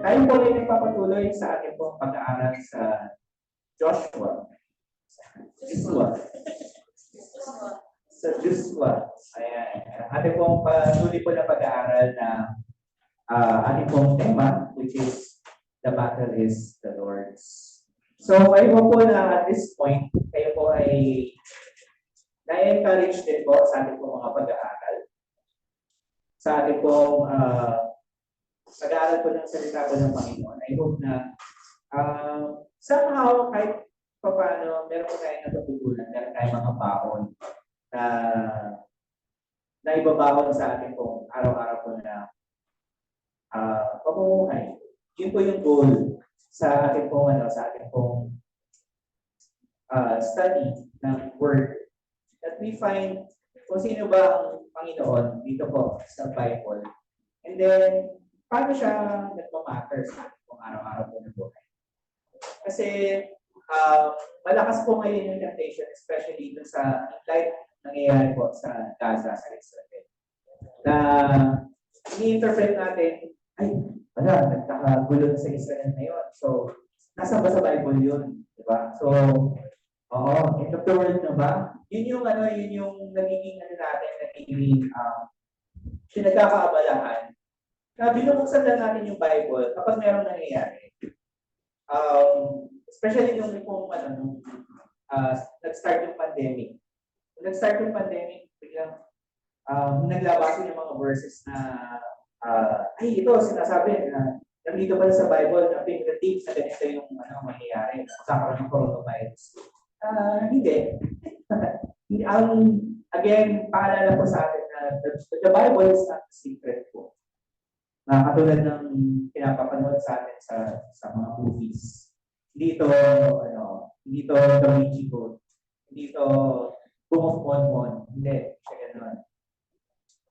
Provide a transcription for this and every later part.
Tayo po ay nagpapatuloy sa ating pong pag-aaral sa Joshua. Ayan. Ating pong patuloy po na pag-aaral na ating pong tema, which is the battle is the Lord's. So, kayo po na at this point, kayo po ay na-encourage din po sa ating pong mga pag-aaral. Sa ating pong pag-aaral po ng salita po ng Panginoon. I hope na somehow, kahit pa paano, meron po tayong natutugunan, meron tayong mga baon na ibabahon sa ating pong araw-araw po na pamumuhay. Yun po yung goal sa ating pong study ng Word. That we find kung sino ba ang Panginoon dito po sa Bible. And then, paano siya nagmamatter sa ating pong araw-araw po ng buhay. Kasi, malakas po ngayon yung temptation, especially dun sa light nangyayari po sa Gaza, sa Israel. Na ini-interpret natin, ay, wala, nagkakagulo sa Israel na yun. So, nasa ba sa Bible yun? Diba? So, end of the world na ba? Yun yung nagiging pinagkakaabalahan. Na binubuksan lang natin yung Bible kapag merong nangyayari. Especially nung nag-start yung pandemic. Nag-start yung pandemic, biglang naglabasan yung mga verses na ay, ito, sinasabi na nandito pala sa Bible na pinag-tip na ganito yung mangyayari. Magkakaroon ng coronavirus. Hindi. Again, paalala po sa atin na the Bible is not a secret po. Katulad ng pinapapanood sa atin sa mga movies. Hindi ito Da Vinci Code. Hindi ito Book of Mormon. Hindi. Siya ganun.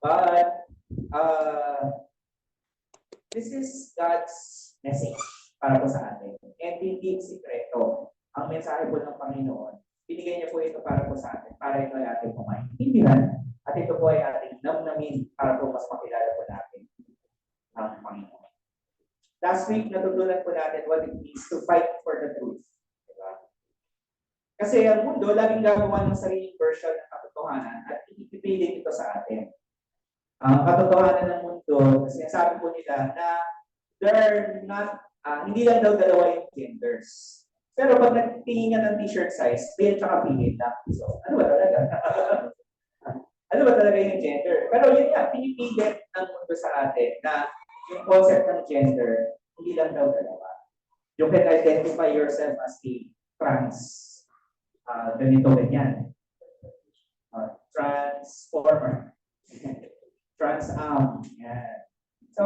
But, this is God's message para po sa atin. And hindi sikreto. Ang mensahe po ng Panginoon, binigay niya po ito para po sa atin, para ito ay ating maintindihan, at ito po ay ating namnamin para po mas makilala po natin ang Panginoon. Last week, natutunan po natin what it means to fight for the truth. Diba? Kasi ang mundo, laging gagawa ng sariling version ng katotohanan at ipipilit ito sa atin. Ang katotohanan ng mundo, sinasabi po nila na they're not, hindi lang daw dalawa yung genders. Pero pag nagtingin nga ng t-shirt size, male tsaka female na. So, ano ba talaga? Ano ba talaga yung gender? Pero yun nga, pinipilit ng mundo sa atin na yung concept ng gender, hindi lang daw dalawa. You can identify yourself as a trans, ganito, ganyan. Transformer. Trans-am. Yan. So,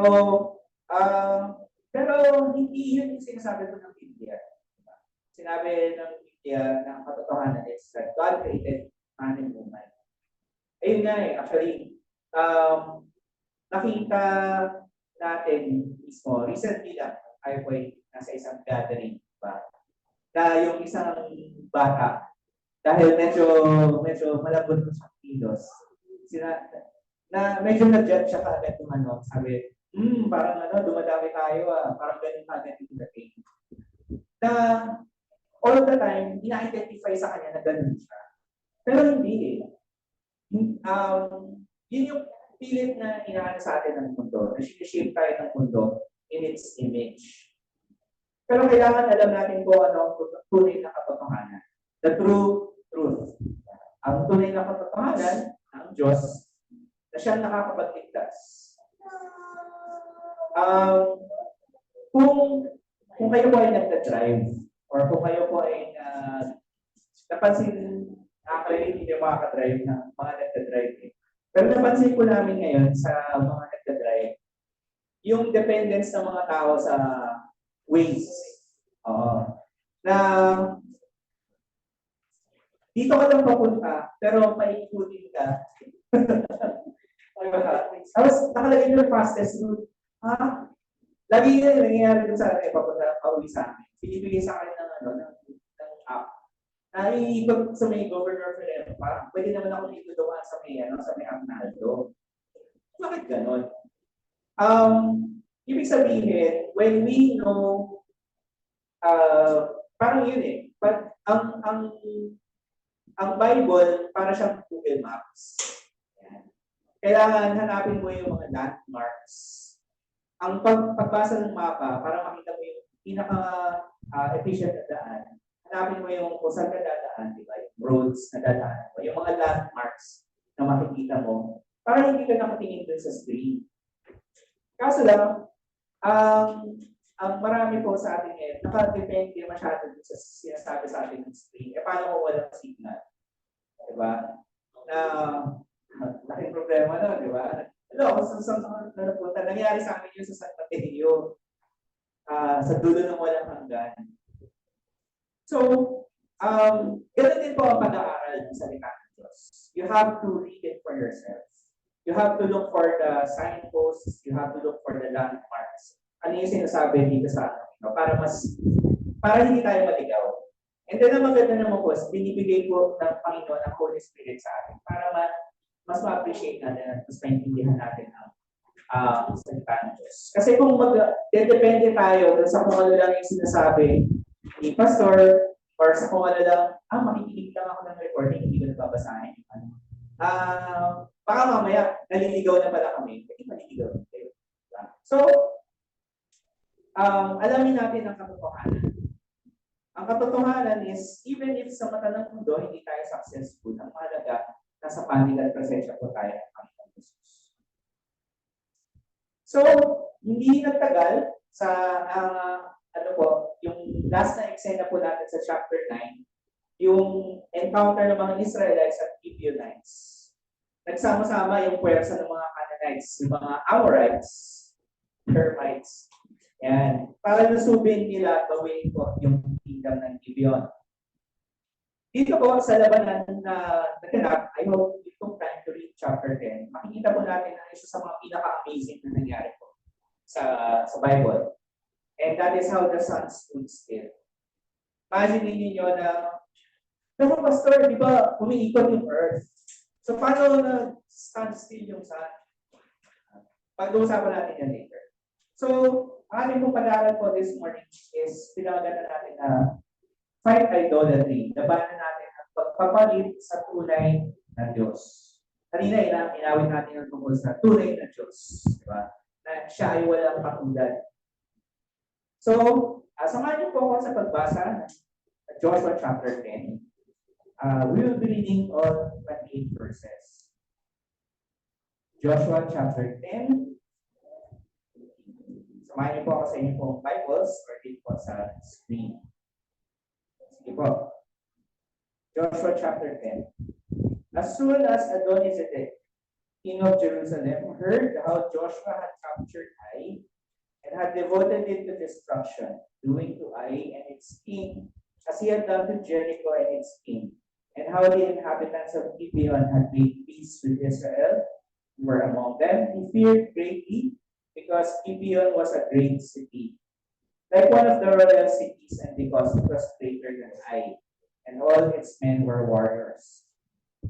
pero hindi yun yung sinasabi ko ng Biblia. Sinabi ng Biblia na ang katotohanan is that God created man and woman. Ayun nga eh, actually, nakita natin mismo, recently lang, tayo po ay nasa isang gathering ba? Na yung isang bata, dahil medyo malabot sa kilos, na medyo nag-judge siya kaagad ng sabi, parang dumadami tayo parang ganun agad yung dating. Na all the time, ina-identify sa kanya na ganun siya. Pero hindi eh. Yun yung pilit na inaano sa atin ng mundo, na shape tayo ng mundo in its image. Pero kailangan alam natin kung ano ang tunay na katotohanan. The true truth. Ang tunay na katotohanan, ang Diyos, na siya nakakapagligtas. Kung kayo po ay nagda-drive, or kung kayo po ay napansin, actually hindi yung makaka-drive na mga nagda-drive eh. Pero napansin po namin ngayon sa mga nagda-drive, yung dependence ng mga tao sa ways. Na dito ka lang papunta, pero maikutin ka. Tapos nakalagay yung fastest route. Lagi yun yung nangyayari dun sa akin, papunta pauwi sa amin. Binibigay sa akin ng app. Naiikot sa may governor for them, parang pwede naman ako dito doon sa may app na Aldo. Bakit ganon? Ibig sabihin, when we know, parang yun eh, but ang Bible, para siyang Google Maps. Yan. Kailangan hanapin mo yung mga landmarks. Ang pagbasa ng mapa, para makita mo yung pinaka-efficient na daan, hanapin mo yung kung saan ka dadaan, di ba? Yung roads na dadaan mo, yung mga landmarks na makikita mo, para hindi ka nakatingin dun sa screen. Kaso lang, ang marami po sa atin ngayon, nakadepende masyado sa sinasabi sa atin ng screen. Eh, paano kung walang signal? Diba? Na, laking problema na, di ba? Ano, napunta, nangyari sa amin yun sa San Mateo, sa dulo ng walang hanggan. So, ganun din po ang pag-aaral ng salita ng Diyos. You have to read it for yourself. You have to look for the signposts, you have to look for the landmarks. Ano yung sinasabi dito sa atin? Para hindi tayo maligaw. And then ang maganda naman po, binibigay po ng Panginoon ang Holy Spirit sa atin para mas ma-appreciate natin at mas maintindihan natin ang salita ng Diyos. Kasi kung depende tayo sa kung ano lang yung sinasabi ni Pastor or sa kung ano lang, makikinig lang ako ng recording, hindi ko nababasahin. Baka mamaya, naliligaw na pala kami. Hindi maliligaw. So, alamin natin ang katotohanan. Ang katotohanan is, even if sa mata ng mundo, hindi tayo successful, ang mahalaga, nasa panig at presensya po tayo ng Panginoon Jesus. So, hindi nagtagal sa, yung last na eksena po natin sa chapter 9, yung encounter ng mga Israelites at Gibeonites. Nagsama-sama yung puwersa ng mga Canaanites, yung mga Amorites, Termites. Yan. Para lusubin nila, gawin po yung kingdom ng Gibeon. Dito po sa labanan na naganap, I hope you took time to read chapter 10. Makikita po natin na isa sa mga pinaka-amazing na nangyari po sa Bible. And that is how the sun stood still. Imagine niyo na, Pastor, di ba umiikot yung earth? So paano na-stand still yung sun? Pag-uusapan natin yan later. So, ang ating pong pag-aaral po this morning is pinagana natin na fight idolatry. Labanan natin ang pagpapalit sa tunay na Diyos. Kanina inawin natin ang tungkol sa tunay na Diyos. Diba? Na siya ay walang katulad. So, samahan niyo po ako sa pagbasa ng Joshua chapter 10. We will be reading all 28 verses. Joshua chapter 10. Samahan niyo po ako sa inyong pong Bibles or dito po sa screen. Sige po. Joshua chapter 10. As soon as Adonizedek, king of Jerusalem, heard how Joshua had captured Ai and had devoted it to destruction, doing to Ai and its king as he had done to Jericho and its king, and how the inhabitants of Gibeon had made peace with Israel, were among them, he feared greatly, because Gibeon was a great city, like one of the royal cities, and because it was greater than Ai, and all its men were warriors.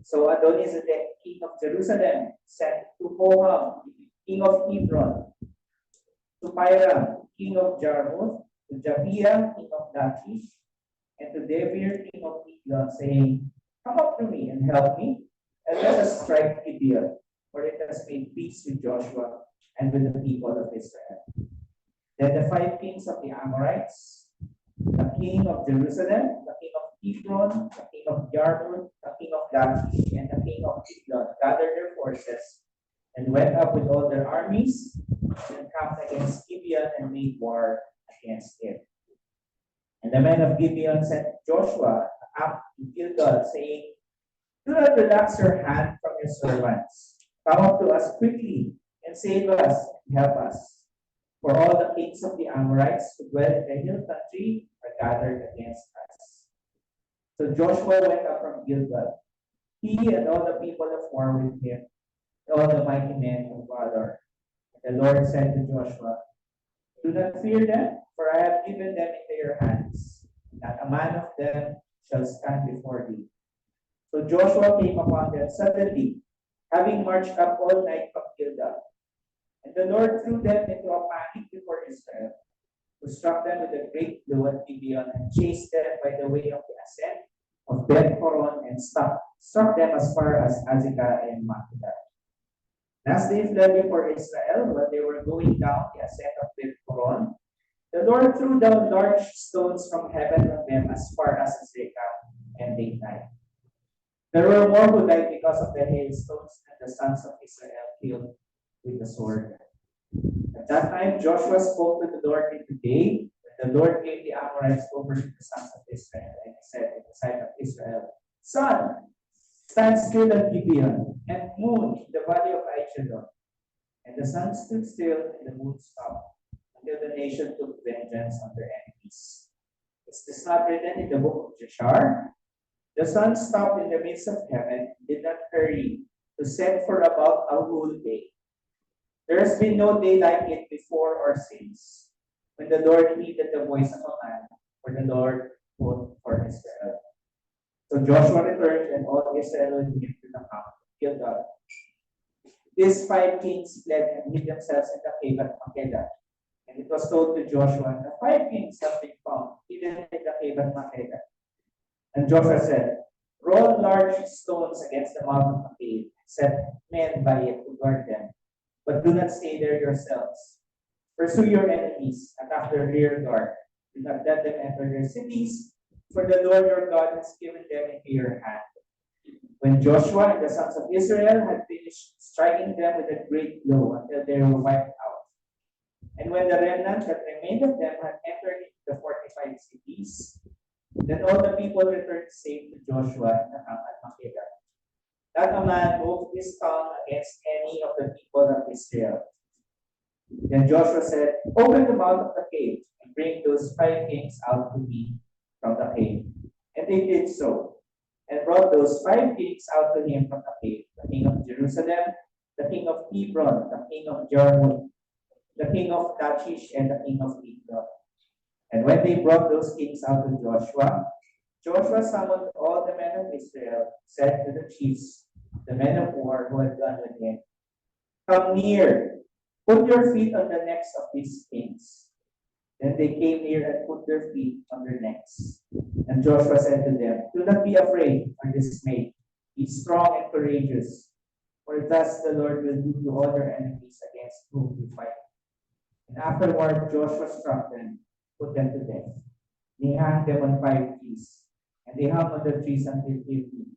So Adonizedek, king of Jerusalem, sent to Hoham, king of Hebron, to Piram, king of Jarmuth, to Jabiah, king of Lachish, and to Debir, king of Gibeon, saying, "Come up to me and help me, and let us strike Gibeon, for it has made peace with Joshua and with the people of Israel." Then the 5 kings of the Amorites, the king of Jerusalem, the king of Hebron, the king of Jarmuth, the king of Lachish, and the king of Gibeon gathered their forces and went up with all their armies and camped against Gibeon and made war against it. And the men of Gibeon sent Joshua up to Gilgal, saying, "Do not relax your hand from your servants. Come up to us quickly and save us and help us. For all the kings of the Amorites who dwell in the hill country are gathered against us." So Joshua went up from Gilgal, he and all the people of war with him, all the mighty men of valor. And the Lord said to Joshua, "Do not fear them, for I have given them into your hands. Not a man of them shall stand before thee." So Joshua came upon them suddenly, having marched up all night from Gilgal. And the Lord threw them into a panic struck them with a great blow at Gibeon, and chased them by the way of the ascent of Beth Horon, and struck them as far as Azekah and Makkedah. As they fled before Israel, when they were going down the ascent of Beth Horon, the Lord threw down large stones from heaven on them as far as Azekah, and they died. There were more who died because of the hailstones than the sons of Israel killed with the sword. At that time, Joshua spoke to the Lord in the day when the Lord gave the Amorites over to the sons of Israel. And he said in the sight of Israel, Sun, stand still at Gibeon, and moon in the valley of Aijalon. And the sun stood still, and the moon stopped, until the nation took vengeance on their enemies. Is this not written in the book of Jashar? The sun stopped in the midst of heaven, did not hurry to set for about a whole day. There has been no day like it before or since, when the Lord heeded the voice of a man, for the Lord fought for Israel. So Joshua returned, and all Israel went to the camp, killed out. These 5 kings fled and hid themselves in the cave at Makkedah. And it was told to Joshua, the 5 kings have been found hidden in the cave at Makkedah. And Joshua said, roll large stones against the mouth of the cave, set men by it to guard them, but do not stay there yourselves. Pursue your enemies, attack their rear guard. Do not let them enter their cities, for the Lord your God has given them into your hand. When Joshua and the sons of Israel had finished striking them with a great blow until they were wiped out, and when the remnant that remained of them had entered into the fortified cities, then all the people returned safe to Joshua and the camp at Makkedah. Not a man moved his tongue against any of the people of Israel. Then Joshua said, open the mouth of the cave and bring those 5 kings out to me from the cave. And they did so, and brought those 5 kings out to him from the cave, the king of Jerusalem, the king of Hebron, the king of Jarmuth, the king of Lachish, and the king of Ekron. And when they brought those kings out to Joshua, Joshua summoned all the men of Israel, said to the chiefs, the men of war who had gone with him, come near, put your feet on the necks of these kings. Then they came near and put their feet on their necks. And Joshua said to them, do not be afraid or dismayed. Be strong and courageous, for thus the Lord will do to all your enemies against whom you fight. And afterward Joshua struck them, put them to death. They hanged them on 5 trees, and they hung on the trees until evening.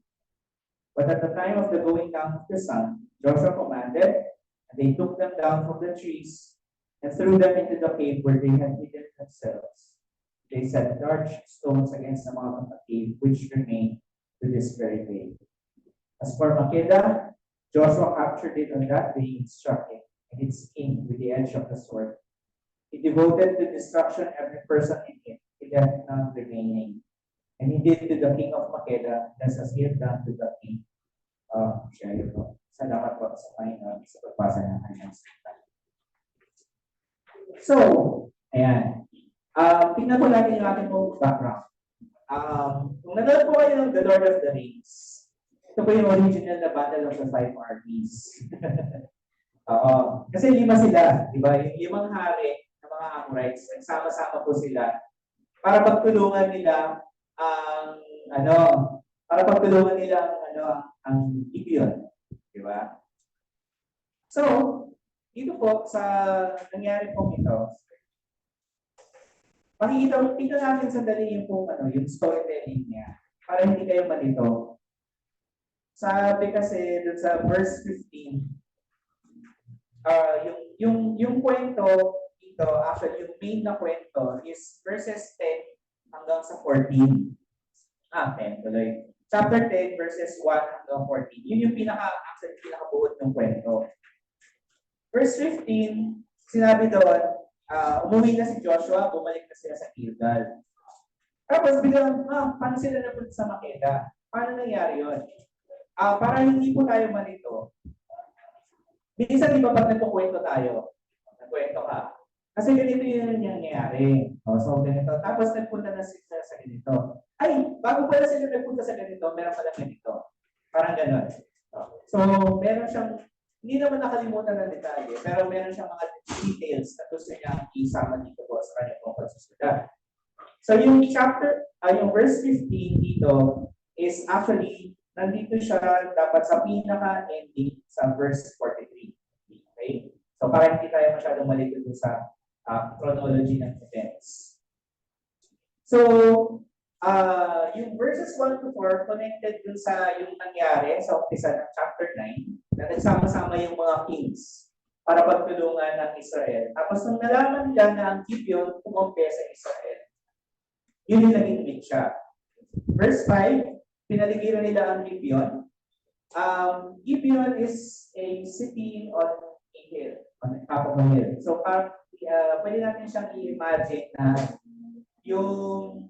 But at the time of the going down of the sun, Joshua commanded, and they took them down from the trees and threw them into the cave where they had hidden themselves. They set large stones against the mouth of the cave, which remain to this very day. As for Makkedah, Joshua captured it on that day and struck it, and its king with the edge of the sword. He devoted to destruction every person in it. He left none remaining. And he did to the king of Makkedah as he had done to the king of Gibeon. Salamat po sa Panginoon sa pagbasa ng kanyang salita. So, ayan. Tingnan po natin yung ating background. Kung nanonood po kayo ng The Lord of the Rings, ito po yung original na Battle of the 5 Armies. Kasi 5 sila, di ba? Yung 5 hari ng mga Amorites, nagsama-sama po sila para pagtulungan nila ang Gibeon, di ba? So, dito po sa nangyari po ito, tingnan natin sandali yung storytelling niya para hindi kayo malito. Sabi kasi dun sa verse 15, yung kwento dito, actually yung main na kwento is verses 10 hanggang sa 14. 10 tuloy. Chapter 10 verses 1 hanggang 14. Yun yung pinakabuod ng kwento. Verse 15, sinabi doon, umuwi na si Joshua, bumalik na sila sa Gilgal. Tapos biglang, paano sila napunta sa Makkedah? Paano nangyari yun? Para hindi po tayo malito, minsan di ba pag nagkukwento tayo, nagkwento ka, kasi ganito yun yung nangyayari. So ganito. Tapos nagpunta na sila sa ganito. Ay, bago pala sila nagpunta sa ganito, meron pala ganito. Parang gano'n. So meron siyang, hindi naman nakalimutan ng detalye, pero meron siyang mga details na gusto niya isama dito po sa kanya po pagsusulat. So yung yung verse 15 dito is actually, nandito siya dapat sa pinaka-ending sa verse 43. Okay? So para hindi tayo masyadong malito dun sa chronology ng events. So, yung verses 1 to 4 connected dun sa yung nangyari sa umpisa ng chapter 9 na nagsama-sama yung mga kings para pagtulungan ng Israel. Tapos nung nalaman nila na ang Gibeon kumompe sa Israel, yun yung naging meet siya. Verse 5, pinaligiran nila ang Gibeon. Gibeon is a city on a hill, on the top of a hill. So, pwede natin siyang i-imagine na yung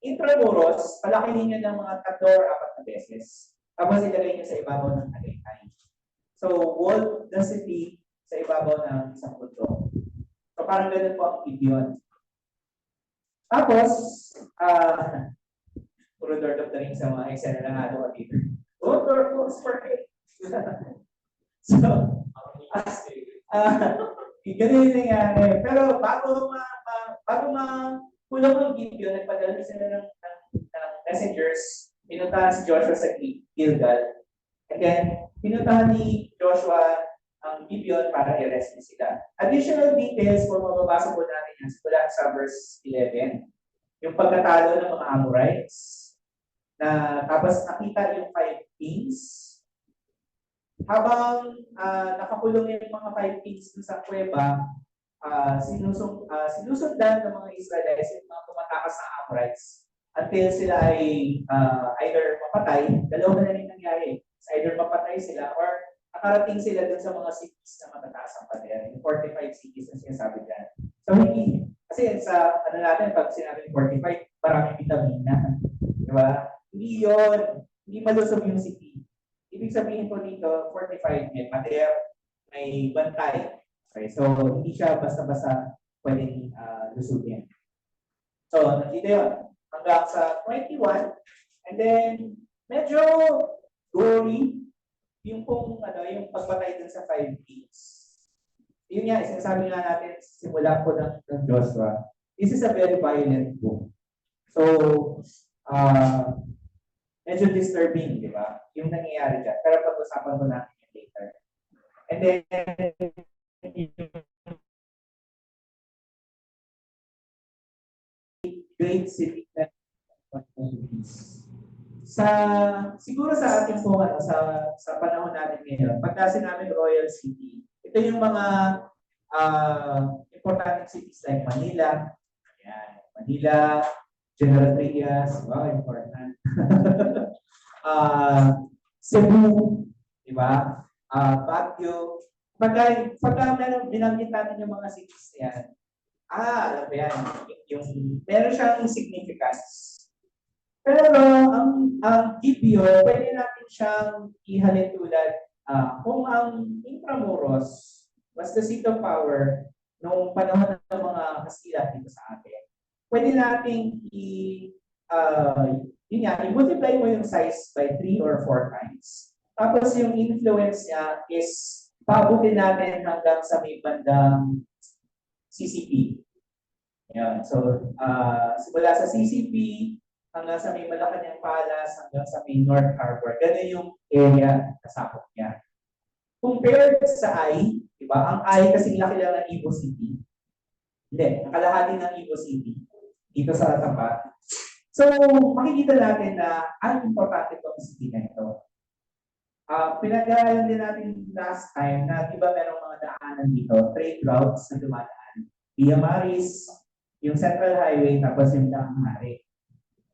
intramuros, palakihin nyo ng mga 3 or 4 na beses. Tapos ilagay nyo sa ibabaw ng Tagaytay. So, walled the city sa ibabaw ng isang bundok. So, parang ganun po ang Gibeon. Tapos, puro Lord of the Rings sa mga Excel na nga doon dito. Oh, Lord of the So, ganun yung nangyari. Pero bago kulong ng Gibeon, nagpadala sila ng messengers, pinuntahan si Joshua sa Gilgal. And then, pinuntahan ni Joshua ang Gibeon para i-rescue sila. Additional details kung mababasa po natin yan mula sa verse 11. Yung pagkatalo ng mga Amorites, na tapos nakita yung 5 kings. Habang nakakulong yung mga 5 kings sa kuweba, sinusundan ng mga Israelites yung mga tumatakas na Amorites until sila ay either mapatay, dalawa na rin nangyari. Either mapatay sila or nakarating sila dun sa mga cities na matataas ang pader. Yung 45 cities na sinasabi dyan. So hindi, kasi sa natin, pag sinabi ng 45, maraming vitamina. Di ba? Hindi yun. Hindi malusog yung city. Ibig sabihin po dito, 45 may pader, may bantay. Okay, so hindi siya basta-basta pwedeng lusugin. So, nandito yun. Hanggang sa 21. And then, medyo gory yung yung pagpatay dun sa 5 kings. Yun nga, sinasabi nga natin simula po ng Joshua. This is a very violent book. So, medyo disturbing, di ba? Yung nangyayari dyan. Pero pag-usapan ko natin yung later. And then, great city siguro sa ating po sa panahon natin ngayon, pagka sinabing Royal City, ito yung mga important cities like Manila, ayan, Manila, General Trias, wow, important. Cebu, di ba? Baguio. Pagka binanggit natin yung mga cities yan, alam mo yan, meron siyang significance. Pero ang Gibeon, pwede natin siyang ihalin tulad kung ang Intramuros was the seat of power noong panahon ng mga Kastila dito sa atin. Pwede nating i-multiply mo yung size by 3 or 4 times. Tapos yung influence niya is paabutin natin hanggang sa may bandang CCP. Yan. So, simula sa CCP, hanggang sa may Malacanang Palace, hanggang sa may North Harbor. Ganun yung area na sakop niya. Compared sa I, diba? Ang I kasing laki lang ng Ibo City. Hindi, nakalahati ng Ibo City. Dito sa tapat. So, makikita natin na ang importante itong city na ito. Pinag-aaralan din natin last time na diba merong mga daanan dito, trade routes na dumadaan. Via Maris, yung Central Highway, tapos yung Dangmari.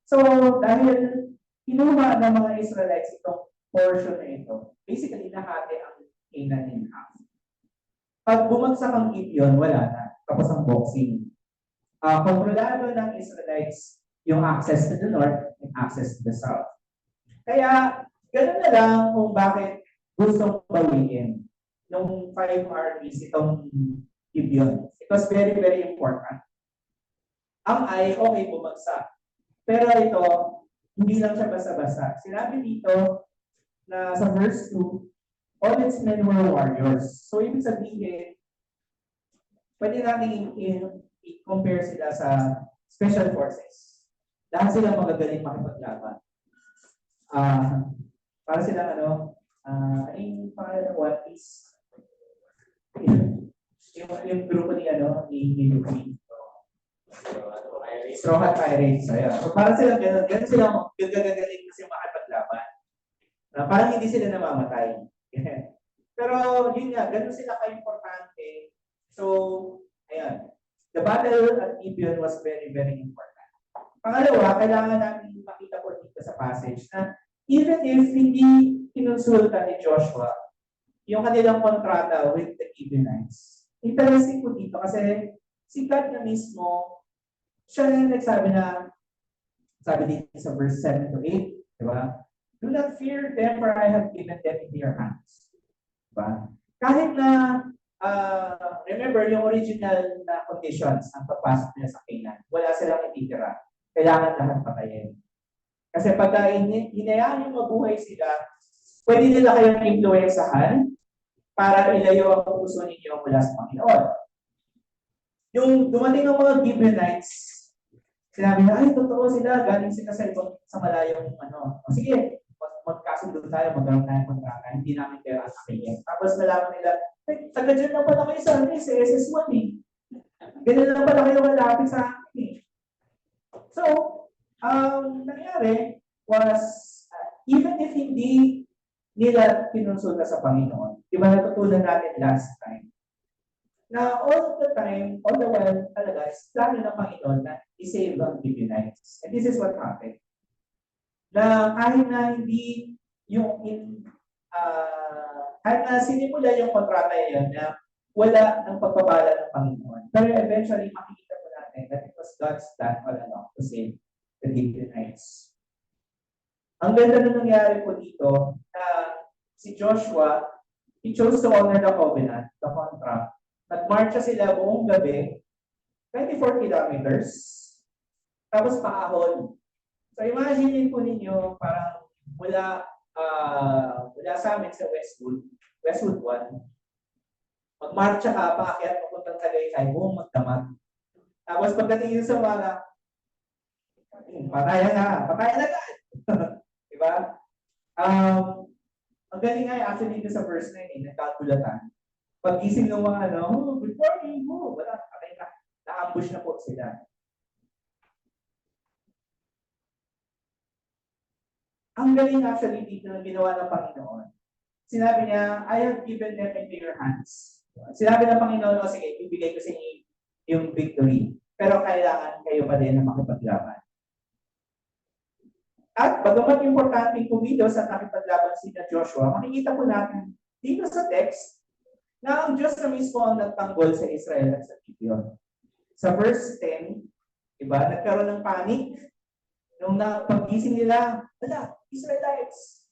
So, dahil kinuha ng mga Israelites itong portion na ito, basically nahati ang Canaan in half. Pag bumagsak ang Gibeon, wala na. Tapos ang boxing. Kontrolado ng Israelites yung access to the north and access to the south. Kaya, ganun na lang kung bakit gustong bawiin nung 5 armies itong Gibeon. It was very, very important. Ang ay, okay, bumagsak. Pero ito, hindi lang siya basta-basta. Sinabi dito na sa verse 2, all its men were warriors. So, ibig sabihin, pwede natin i-compare sila sa special forces. Lahat sila magagaling makipaglaban. Para silang yung pangalan ng One Piece, yung grupo ni Luffy. Straw Hat Pirates. So para silang ganun silang gagagaling kasi makipaglaban. Parang hindi sila namamatay. Pero yun nga, ganun sila ka-importante. So, ayan. The battle at Gibeon was very, very important. Pangalawa, kailangan natin makita po dito sa passage na even if hindi kinonsulta ni Joshua yung kanilang kontrata with the Gibeonites, interesting po dito kasi si God na mismo, siya na nagsabi na, sabi dito sa verse 7 to 8, di ba? Do not fear them, for I have given them into your hands. Diba? Kahit na, remember, yung original na conditions ang pagpasok nila sa Canaan, wala silang ititira. Kailangan lahat patayin. Kasi pagka hinayaan yung mabuhay sila, pwede nila kayong influensahan para ilayo ang puso ninyo mula sa Panginoon. Yung dumating ng mga Gibeonites, sinabi na, ay, totoo sila, galing sila sa ibang sa malayong sige, magkasundo tayo, magkaroon tayo ng kontrata, hindi namin kayo asakihin. Tapos nalaman nila, ay, taga dyan lang pala kayo sa akin, sa SS1 eh. Ganun lang pala kayo malapit sa akin eh. So, nangyari was, even if hindi nila kinonsulta sa Panginoon, diba natutunan natin last time, na all the time, all the while talaga, plano ng Panginoon na i-save ang Gibeonites. And this is what happened. Na kahit na hindi yung kahit na sinimula yung kontrata yun na wala ng pagpapala ng Panginoon. Pero eventually, makikita po natin that it was God's plan all along to save the Gibeonites. Ang ganda na nangyari po dito na si Joshua, he chose to honor the covenant, the contract. Nagmarcha sila buong gabi, 24 kilometers, tapos paahon. So imagine po ninyo, parang mula sa amin sa Westwood 1, magmarcha ka, paakyat papuntang Tagaytay, buong magdamag. Tapos pagdating sa mga, patayan na agad. Diba? Ang galing nga actually dito sa verse 9, nagkakulatan. Pag-gising ng mga good morning, wala, patay na. Na-ambush na po sila. Ang galing actually dito na ginawa ng Panginoon. Sinabi niya, I have given them into your hands. Sinabi ng Panginoon, sige, ibigay ko sa inyo yung victory. Pero kailangan kayo pa din na makipaglaban. At bagamat importante po dito sa nakipaglaban si Joshua, makikita po natin dito sa text, na ang Diyos na mismo ang nagtanggol sa Israel at sa Gibeon. Sa verse 10, diba, nagkaroon ng panic. Nung pag-gising nila, Israelites,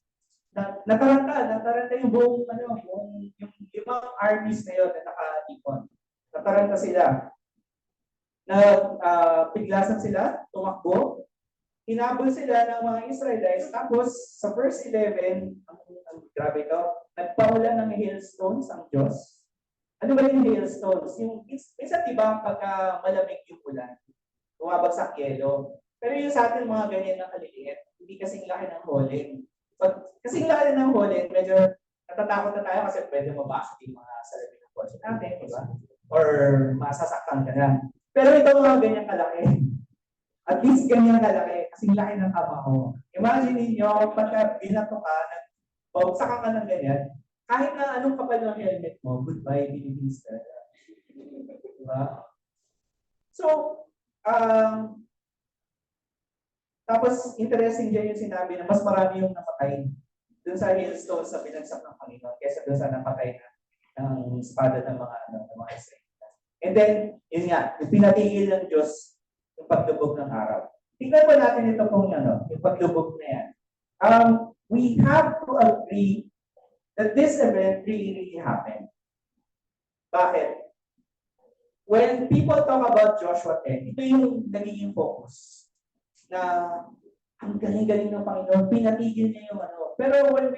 nataranta yung buong, yung limang armies na yun na naka-ipon. Nataranta sila. Piglasan sila, tumakbo. Hinabol sila ng mga Israelites. Tapos, sa verse 11, ang grabe ito, nagpaulan ng hailstones ang Diyos. Ano ba yung hailstones? Minsan diba pagka malamig yung ulan, bumabagsak yelo. Pero yung sa atin mga ganyan na kaliliit, hindi kasing laki ng holen. Kasing laki ng holen, medyo natatakot na tayo kasi pwede mabasok yung mga salamin ng kotse natin, diba? Or masasaktan ka na. Pero ito mga ganyan kalaki. At least ganyan kalaki, kasing laki ng kama ko. Imagine niyo, pagka binato ka, saka ka ng ganyan, kahit na anong kapal ng helmet mo, goodbye, Philippines. Diba? So, tapos interesting dyan yung sinabi na mas marami yung napatay dun sa hailstones sa pinagsak ng Panginoon kaysa dun sa napatay ng espada ng mga Israelitas. And then, yun nga, yung pinatigil ng Diyos yung pagdubog ng araw. Tingnan po natin ito kung yung pagdubog na yan. We have to agree that this event really happened. Bakit? When people talk about Joshua 10, ito yung nagiging focus. Na ang galing-galing ng Panginoon, pinatigil niya yung Pero when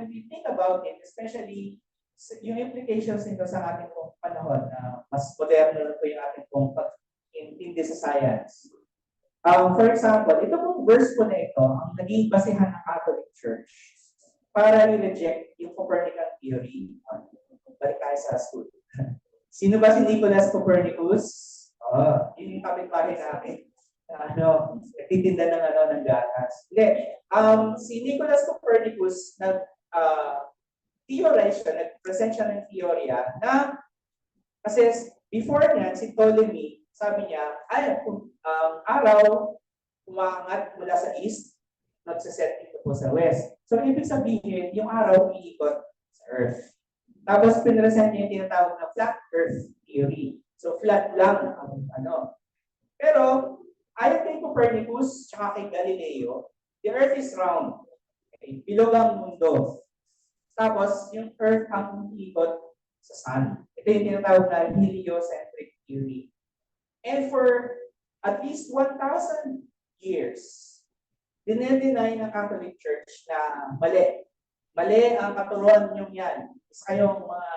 we think about it, especially yung implications nito sa ating pong panahon na mas moderno na po yung ating pong pag-intindi sa science. For example, ito pong verse po na ito, ang naging basehan ng Catholic Church para i-reject yung Copernican theory. Balik tayo sa school. Sino ba si Nicholas Copernicus? Yun yung kapitbahay namin. Nagtitinda ng gatas. Hindi. Si Nicholas Copernicus theorize siya, nag-present siya ng teorya na kasi before niyan, si Ptolemy, sabi niya, araw umaangat mula sa east, nagsiset dito po sa west. So, ibig sabihin, yung araw iikot sa earth. Tapos, pinresent niya yung tinatawag na flat earth theory. So, flat lang ang Pero, ayon kay Copernicus, tsaka kay Galileo, the earth is round. Okay? Bilog ang mundo. Tapos, yung earth ang ikot sa sun. Ito yung tinatawag na heliocentric theory. And for at least 1,000 years, dinedeny ng Catholic Church na mali. Mali ang katuruan nyo yan. Isa kayong mga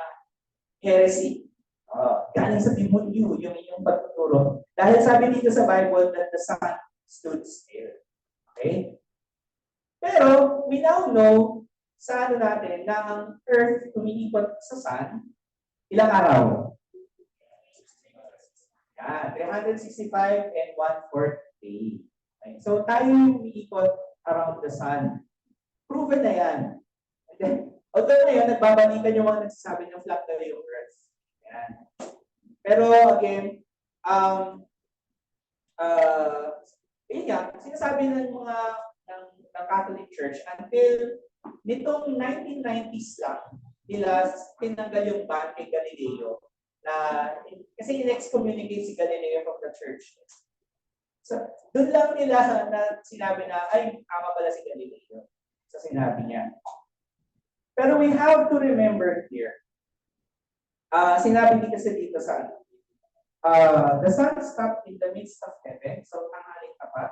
heresy. Galing sa demonyo yung inyong pagtuturo. Dahil sabi dito sa Bible that the sun stood still. Okay? Pero, we now know sa natin na ang earth umiikot sa sun, ilang araw? 365 and 1/4 day. Okay. So tayo umiikot around the sun. Proven na yan. And then, although ngayon, nagbabalikan yung mga nagsasabi ng flat na yung earth. Yan. Pero again, yun nga, sinasabi ng mga ng Catholic Church until nitong 1990s lang, nila tinanggal yung ban kay Galileo na kasi in-excommunicate si Galileo from the church. So, doon lang nila na sinabi na, ay, tama pala si Galileo sa sinabi niya. Pero we have to remember here, sinabi din kasi dito sa the sun stopped in the midst of heaven, so tanghaling tapat,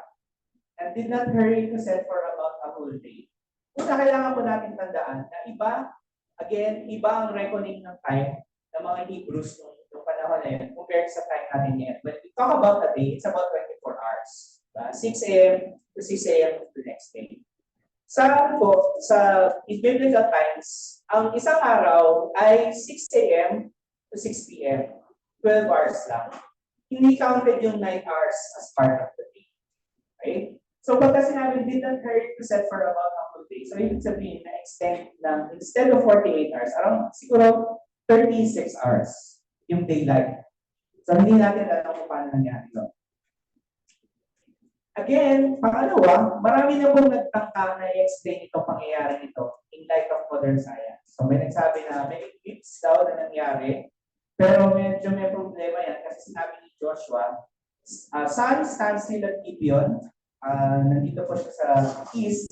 and did not hurry to set for about a whole day. Una, kailangan po natin tandaan na iba ang reckoning ng time ng mga Hebrews nung panahon na yun compared sa time natin ngayon. When we talk about a day, it's about 24 hours. 6 a.m. to 6 a.m. the next day. Sa biblical times, ang isang araw ay 6 a.m. to 6 p.m. 12 hours lang. Hindi counted yung 9 hours as part of the day. Okay? So, pagka sinabi, didn't hurry to set for about a whole day. So, ibig sabihin na extend ng, instead of 48 hours, around siguro 36 hours yung daylight. So, hindi natin alam kung paano nangyari ito. Again, pangalawa, marami na pong nagtangka na i-explain itong pangyayari nito in light of modern science. So, may nagsabi na may eclipse daw na nangyari, pero medyo may problema yan kasi sinabi ni Joshua, sun stands still at Gibeon, nandito po siya sa east,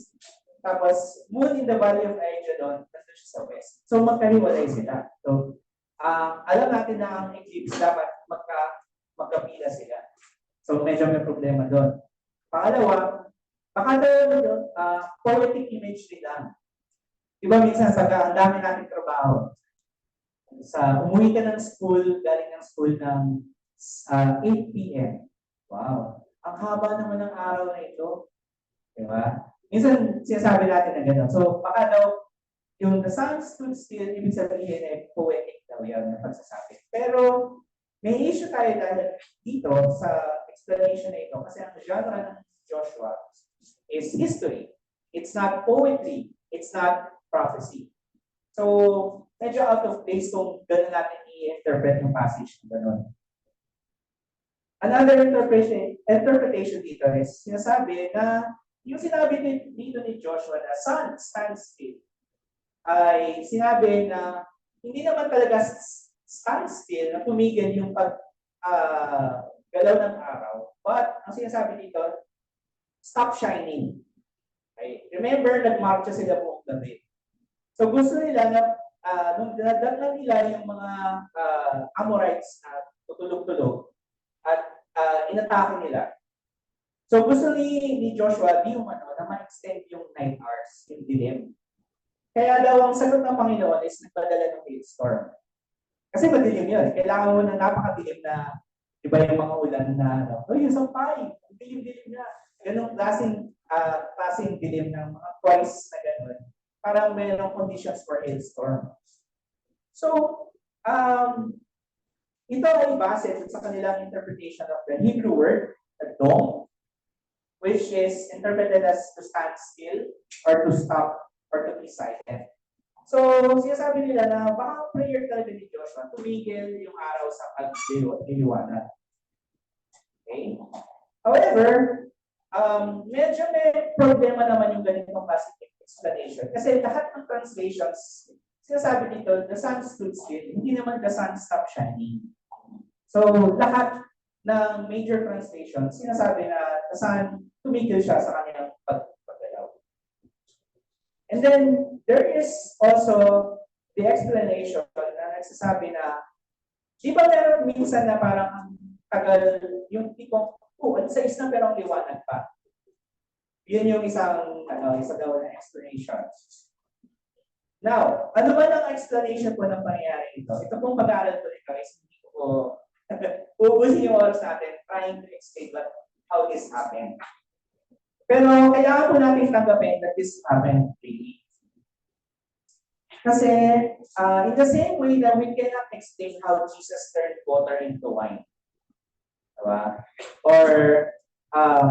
tapos moon in the valley of Aijalon, nandito siya sa west. So magkahiwalay sila. So alam natin na ang eclipse dapat magkapila sila. So medyo may problema doon. Pangalawa, baka doon poetic imagery lang. Diba minsan ang dami nating trabaho. Umuwi ka ng school, galing ng school ng 8 p.m. Wow. Ang haba naman ng araw na ito. Diba? Minsan sinasabi natin na gano'n. So, baka daw, yung the sun stood still, ibig sabihin ay poetic daw yan na pagsasabi. Pero, may issue tayo dahil dito sa explanation na ito kasi ang genre ng Joshua is history. It's not poetry. It's not prophecy. So, medyo out of place kung gano'n natin i-interpret yung passage ng gano'n. Another interpretation dito is sinasabi na yung sinabi dito ni Joshua na sun stands still ay sinabi na hindi naman talaga stand still na tumigil yung galaw ng araw. But ang sinasabi dito, stop shining. Okay? Remember, nagmarcha sila buong gabi. So gusto nila na nung dadatnan nila yung mga Amorites na tutulog-tulog at inatake nila. So gusto ni Joshua na ma-extend yung 9 hours, yung dilim. Kaya daw ang sagot ng Panginoon is nagpadala ng hailstorm. Kasi madilim yun. Kailangan mo ng napakadilim na, di ba yung mga ulan na, yung sampay, dilim-dilim na. Ganong klaseng dilim ng mga twice na gano'n. Parang mayroong conditions for hailstorm. So, ito ay base sa kanilang interpretation of the Hebrew word, the dom, which is interpreted as to stand still, or to stop, or to be silent. So, sinasabi nila na baka prayer talaga ni Joshua, tumigil yung araw sa pagliliwanag. Okay? However, medyo may problema naman yung ganitong classic explanation. Kasi lahat ng translations, sinasabi dito, the sun stood still, hindi naman the sun stopped shining. So, lahat ng major translations, sinasabi na the sun, tumigil siya sa kanyang paggalaw. And then, there is also the explanation na nagsasabi na, di ba meron minsan na parang ang tagal yung tipong, ang sais na pero ang liwanag pa. Yun yung isa daw na explanation. Now, ano ba ang explanation po ng pangyayari ito? Ito pong pag-aaral ko ito is hindi ko ubusin yung oras natin trying to explain how this happened. Pero kailangan po natin tanggapin that this happened really. Kasi in the same way that we cannot explain how Jesus turned water into wine. Diba? Or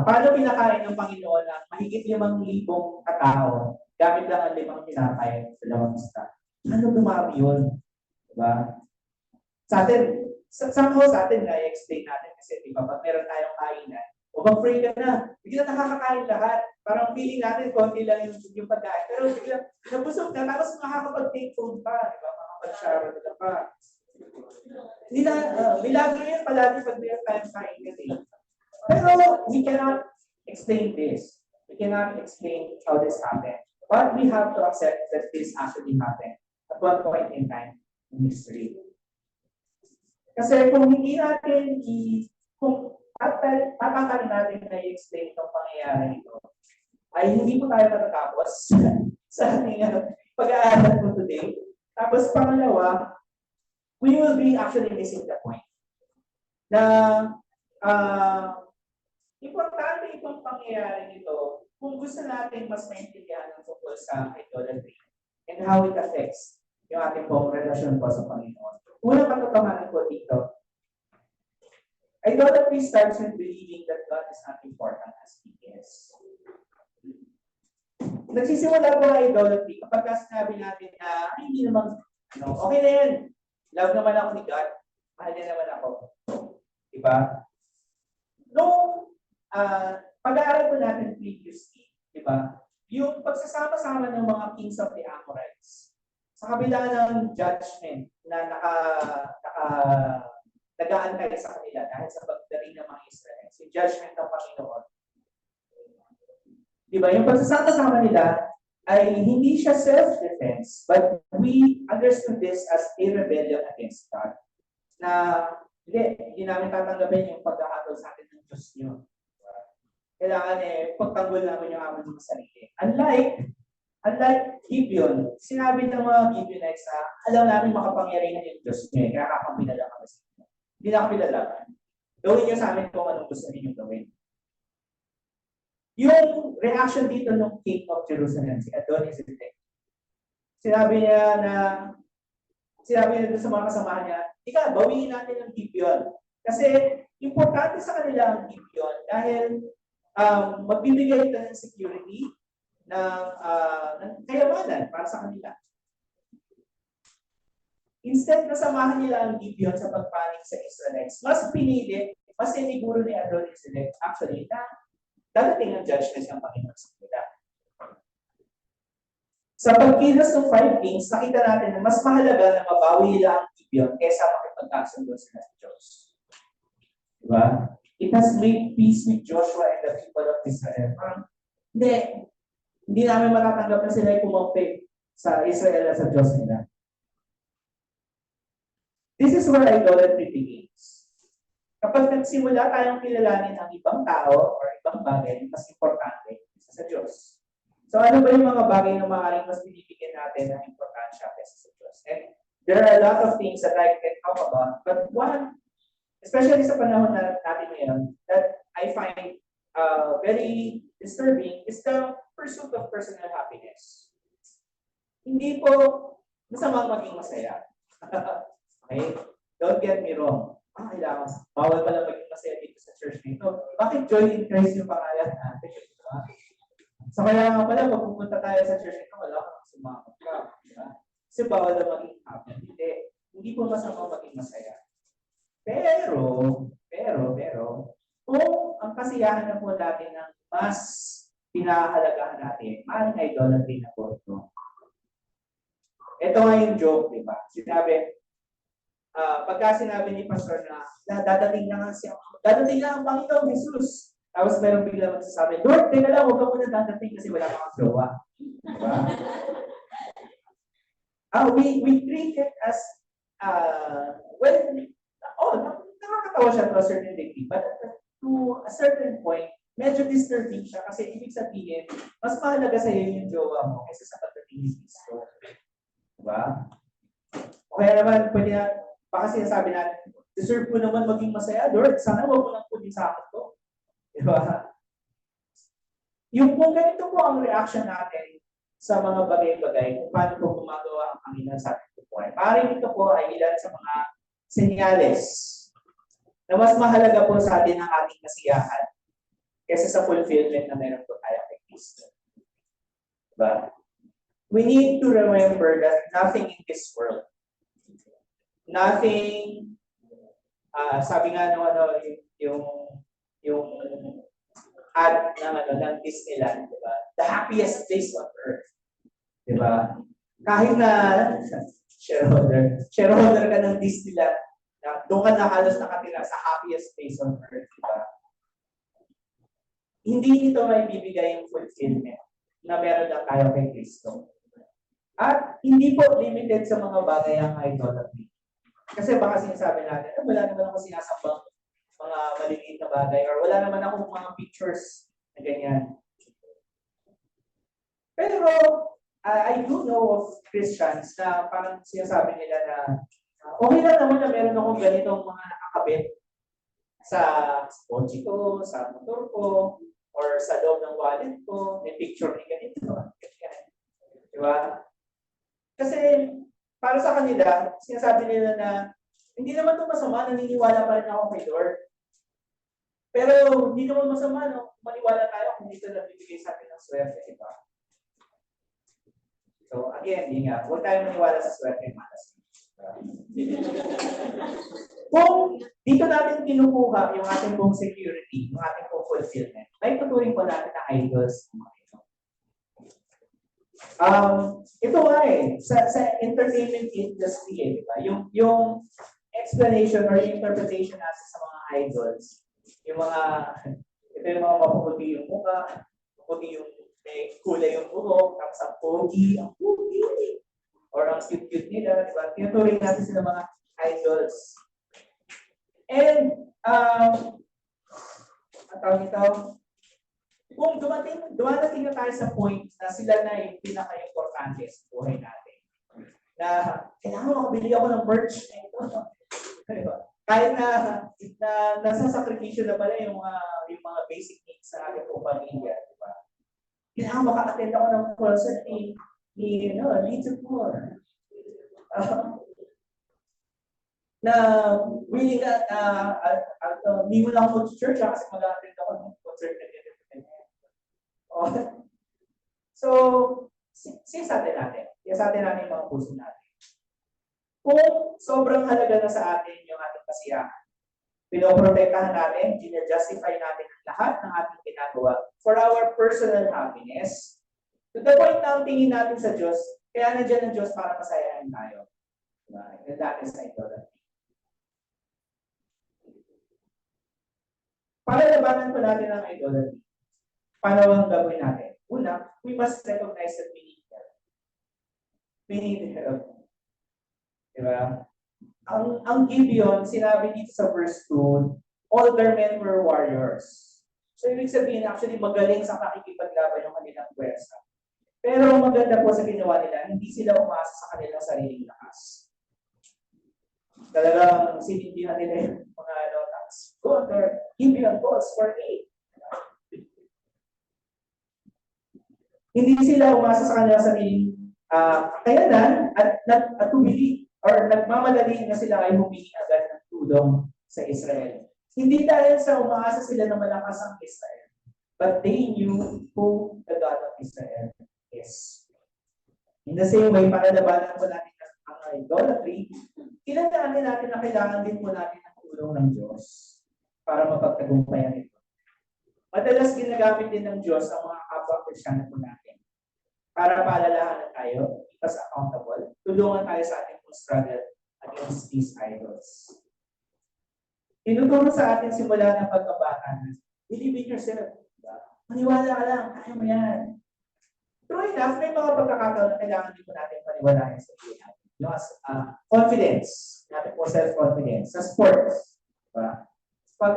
paano pinakain ng Panginoon na mahigit 5,000 katao gamit lang ang 5 tinapay sa 2 isda. Ano dumami yun? Diba? Sa atin, somehow sa atin na-explain natin kasi diba, pag meron tayong kainan, o pag-pray ka na, bigla nakakakain lahat. Parang feeling natin, konti lang yung pagkain. Pero bigla, nabusog na, tapos makakapag-take food pa. Diba? Makakapag-shower na pa. Milagro yan palagi pag meron tayong kain kasi. Pero we cannot explain this. We cannot explain how this happened. But we have to accept that this actually happened at one point in time in history. Kasi kung hindi natin kung tatangan natin na i-explain itong pangyayari ito, ay hindi po tayo matatapos sa ating pag-aaral po today. Tapos pangalawa, we will be actually missing the point. Na importante itong pangyayari ito kung gusto natin mas maintindihan ang tungkol sa idolatry and how it affects yung ating pong relasyon po sa Panginoon. Unang katotohanan po dito, idolatry starts with believing that God is not important as He is. Nagsisimula po ang idolatry kapag sinabi natin na hindi naman, okay na yan. Love naman ako ni God. Mahal niya naman ako. Diba? Nung pag-aaral ko natin previously, diba? Yung pagsasama-sama ng mga kings of the Amorites, sa kabila ng judgment na nag-aantay sa kanila dahil sa pagdating ng mga Israelites, yung judgment ng Panginoon. Diba? Yung pagsasama-sama nila ay hindi siya self-defense, but we understood this as a rebellion against God. Na hindi namin tatanggapin yung pagkakatol sa atin ng Diyos niyo. Kailangan pagtanggol namin yung amin ng sarili. Unlike Gibeon, sinabi ng mga Gibeonites na alam namin makapangyarihan yung Diyos niyo, kaya kakampi na lang kami sa inyo. Hindi na kami lalaban. Gawin niyo sa amin kung anong gusto niyo gawin. Yung reaction dito ng King of Jerusalem, si Adonizedek, sinabi niya doon sa mga kasamahan niya, ika, bawiin natin ang Gibeon. Kasi importante sa kanila ang Gibeon dahil magbibigay ito ng security, ng kayamanan para sa kanila. Instead na samahan nila ang Gibeon sa pagpanik sa Israelites, mas pinili, mas siniguro ni Adonizedek actually na dadating ang judgment ng Panginoon sa kanila. Sa pagkilos ng 5 kings, nakita natin na mas mahalaga na mabawi nila ang Gibeon kaysa makipagkasundo sila sa Diyos. Diba? It has made peace with Joshua and the people of Israel. Hindi namin matatanggap na sila kumampi sa Israel at sa Diyos nila. This is where idolatry begins. Kapag nagsimula tayong kilalanin ang ibang tao or ibang bagay, mas importante sa Diyos. So ano ba yung mga bagay na maaaring mas binibigyan natin ng importansya kaysa sa Diyos? And there are a lot of things that I can talk about, but one, especially sa panahon natin ngayon, that I find very disturbing is the pursuit of personal happiness. Hindi po masamang maging masaya. Okay? Don't get me wrong. Kailangan, bawal pala maging masaya dito sa church nito. Bakit Joy in Christ yung pangalan natin? So kaya nga pala, pag pupunta tayo sa church nito, wala kang sumakot ka. Diba? Kasi bawal na maging happy. Hindi po masamang maging masaya. Pero, kung ang kasiyahan na po natin ng mas pinahahalagahan natin, ang idolatry na po ito. Ito nga yung joke, di ba? Sinabi, pagka sinabi ni Pastor na dadating na ang Panginoon Jesus. Tapos meron bigla magsasabi, Lord, teka lang, huwag ka muna dadating kasi wala kang jowa. Diba? We treat it as, nakakatawa siya to a certain degree, but to a certain point, medyo disturbing siya kasi ibig sabihin, mas mahalaga sa iyo yung jowa mo kaysa sa pagdating ni Cristo. Diba? O kaya naman, pwede na, baka sinasabi natin, deserve ko naman maging masaya, Lord, sana huwag mo lang punin sa akin to. Diba? Yung kung ganito po ang reaction natin sa mga bagay-bagay, kung paano po gumagawa ang Panginoon sa ating buhay. Parang ito po ay ilan sa mga senyales na mas mahalaga po sa atin ang ating kasiyahan kaysa sa fulfillment na meron po tayo kay Kristo. Diba? We need to remember that nothing in this world, nothing, sabi nga yung ad ng Disneyland, diba? The happiest place on earth. Diba? Kahit na shareholder ka ng Disneyland, doon ka na halos nakatira sa happiest place on earth. Diba? Hindi ito may bibigay yung fulfillment na meron lang tayo kay Kristo. At hindi po limited sa mga bagay ang idolatry. Kasi baka sinasabi natin, wala naman ako sinasambang mga maliliit na bagay or wala naman akong mga pictures na ganyan. Pero I do know of Christians na parang sinasabi nila na okay lang naman na meron akong ganitong mga nakakabit sa kotse ko, sa motor ko, or sa loob ng wallet ko, may picture ni ganito. Diba? Kasi para sa kanila, sinasabi nila na hindi naman ito masama, naniniwala pa rin ako kay Lord. Pero hindi naman masama, no? Maniwala tayo kung dito na bibigay sa atin ng swerte, diba? So again, hindi nga, huwag tayo maniwala sa swerte, malas. Kung dito natin kinukuha yung ating pong security, yung ating pong fulfillment, may tuturing po natin na idols. Ito nga sa entertainment industry, diba? Yung explanation or interpretation natin sa mga idols, ito yung mga mapuputi yung mukha, mapuputi yung may kulay yung buhok, tapos ang pogi, or ang cute-cute nila, diba? Tinuturing natin sila mga idols. And, ang tawag nito, kung dumadating na tayo sa point na sila na yung pinaka-importante sa buhay natin, na kailangan makabili ako ng merch na ito. Kahit na nasasakripisyo na pala yung mga basic needs sa ating pamilya, di ba? Kailangan maka-attend ako ng concert ni Little Poor. Na willing hindi mo lang ako church kasi mag-attend ako ng concert na ganito. So, siyasatin natin yung mga puso natin. Kung sobrang halaga na sa atin yung ating kasiyahan, pinoprotektahan natin, ginajustify natin ang lahat ng ating ginagawa for our personal happiness, to the point na ang tingin natin sa Diyos, kaya nandiyan ang Diyos para masayahin tayo. And that is idolatry. Para labanan po natin ang idolatry, paano ang gagawin natin? Una, we must recognize that we need help. We need help. Diba? Ang Gibeon, sinabi dito sa verse 2, all their men were warriors. So, ibig sabihin, actually, magaling sa pakikipaglaban yung kanilang pwersa. Pero maganda po sa ginawa nila, hindi sila umasa sa kanilang sariling lakas. Talagang sinindihan nila yung mga tax. Go under, Gibeon calls for aid. Hindi sila umasa sa kanilang sariling kakayanan at humili or nagmamadali na sila ay humingi agad ng tulong sa Israel. Hindi dahil sa umaasa sila na malakas ang Israel, but they knew who the God of Israel is. In the same way, para labanan po natin ang idolatry, kinandaanin natin na kailangan din po natin ang tulong ng Diyos para mapagtagumpayan ito. Madalas ginagamit din ng Diyos ang mga kapwa-Kristyano po natin para paalalahanan tayo, keep us accountable, tulungan tayo sa ating struggle against these idols. Tinuturo sa atin simula ng pagkabata na, believe in yourself. Maniwala ka lang, kaya mo yan. True enough, may mga pagkakataon na kailangan din po natin maniwalayan sa sarili natin. Yung confidence, natin po self-confidence, sa sports. Diba? Pag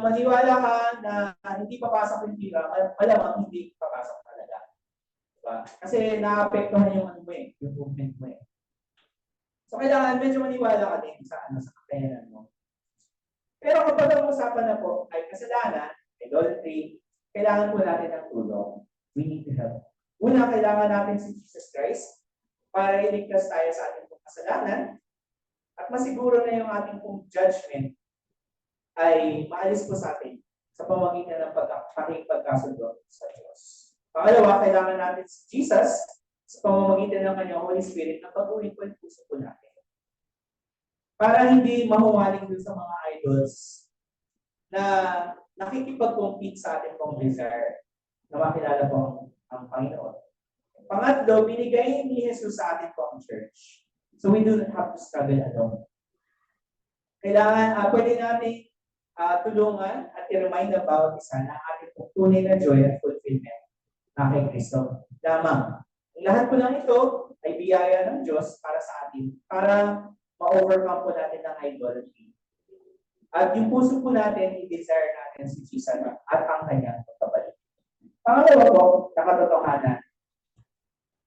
maniwala ka na hindi papasok yung tira, malamang hindi papasok talaga. Diba? Kasi naapektuhan yung yung movement mo eh. So kailangan medyo maniwala ka din sa kakayanan mo. Pero kapag ang usapan na po ay kasalanan, idolatry, kailangan po natin ng tulong. We need to help. Una, kailangan natin si Jesus Christ para iligtas tayo sa ating kasalanan at masiguro na yung ating judgment ay maalis po sa atin sa pamamagitan ng pagkasundo sa Diyos. Pangalawa, kailangan natin si Jesus sa pamamagitan ng kanyang Holy Spirit na pag-uwin po yung puso po natin. Para hindi mahumaling dun sa mga idols na nakikipag-compete sa ating pong desire na makilala po ang Panginoon. Pangatlo, binigay ni Jesus sa ating pong church. So we do not have to struggle alone. Kailangan, pwede natin tulungan at i-remind about isa na ating pong tunay na joy at fulfillment na kay Kristo lamang. Lahat po lang ito ay biyaya ng Diyos para sa atin, para ma-overcome po natin ng idolatry. At yung puso po natin, i-desire natin si Jesus at ang kanyang pagkabalik. Pangalawa po, nakatotohanan.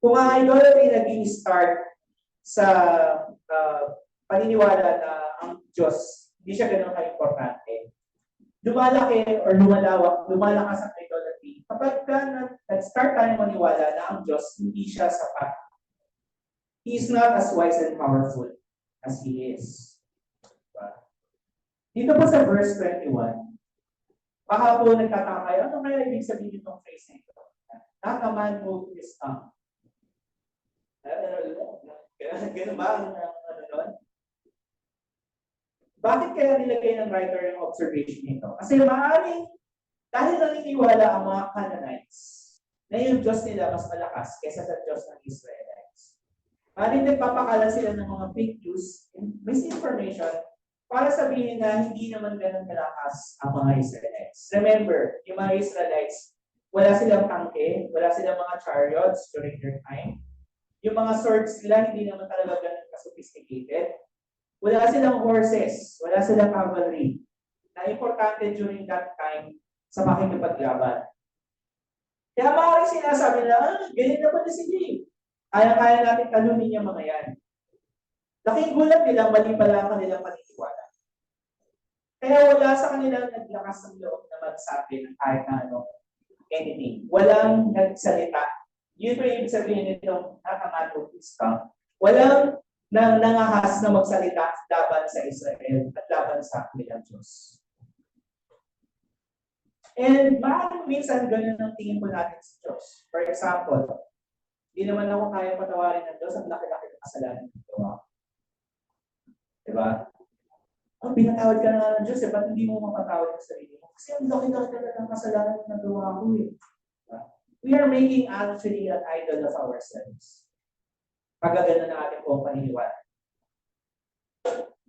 Kung ang idolatry nag-i-start sa paniniwala na ang Diyos, hindi siya ganun ka-importante. Lumalaki or lumalakas ang idolatry. Kapag nag-start tayo maniwala na ang Diyos, hindi siya sapat. He is not as wise and powerful as He is. Dito po sa verse 21, baka po nagtataka kayo, ano kaya ibig sabihin itong phrase na ito? Not a man moved his tongue. Ganun ba ang nun? Bakit kaya nilagay ng writer yung observation nito? Kasi maaaring, dahil naniniwala ang mga Canaanites na yung Diyos nila mas malakas kaysa sa Diyos ng Israelites. Maaaring nagpapakala sila ng mga fake news, misinformation, para sabihin na hindi naman ganun kalakas ang mga Israelites. Remember, yung mga Israelites, wala silang tangke, wala silang mga chariots during their time. Yung mga swords nila, hindi naman talaga ganun ka-sophisticated. Wala silang horses, wala silang cavalry. Na importante during that time sa makikipaglaban. Kaya maaaring sinasabi nila, ganyan naman na sige. Kaya-kaya natin talunin yung mga yan. Laking gulat nila, mali pala ang kanilang paniniwala. Kaya wala sa kanilang naglakas ng loob na magsabi ng kahit na anything. Walang nagsalita. Yun po yung sabihin nitong nakamatog isang. Walang nangahas na magsalita laban sa Israel at laban sa kanilang Diyos. And maaaring minsan ganun ang tingin po natin sa Diyos. For example, hindi naman ako kaya patawarin ng Diyos, ang laki-laki ng kasalanan ng gawa. Diba? Oh, pinatawad ka na ng Diyos, ba't hindi mo mapatawad ang sarili mo? Kasi ang laki-laki talaga ng kasalanan ng nagawa ko eh. Diba? We are making actually an idol of ourselves. Pagaganda na ating pong paniniwala.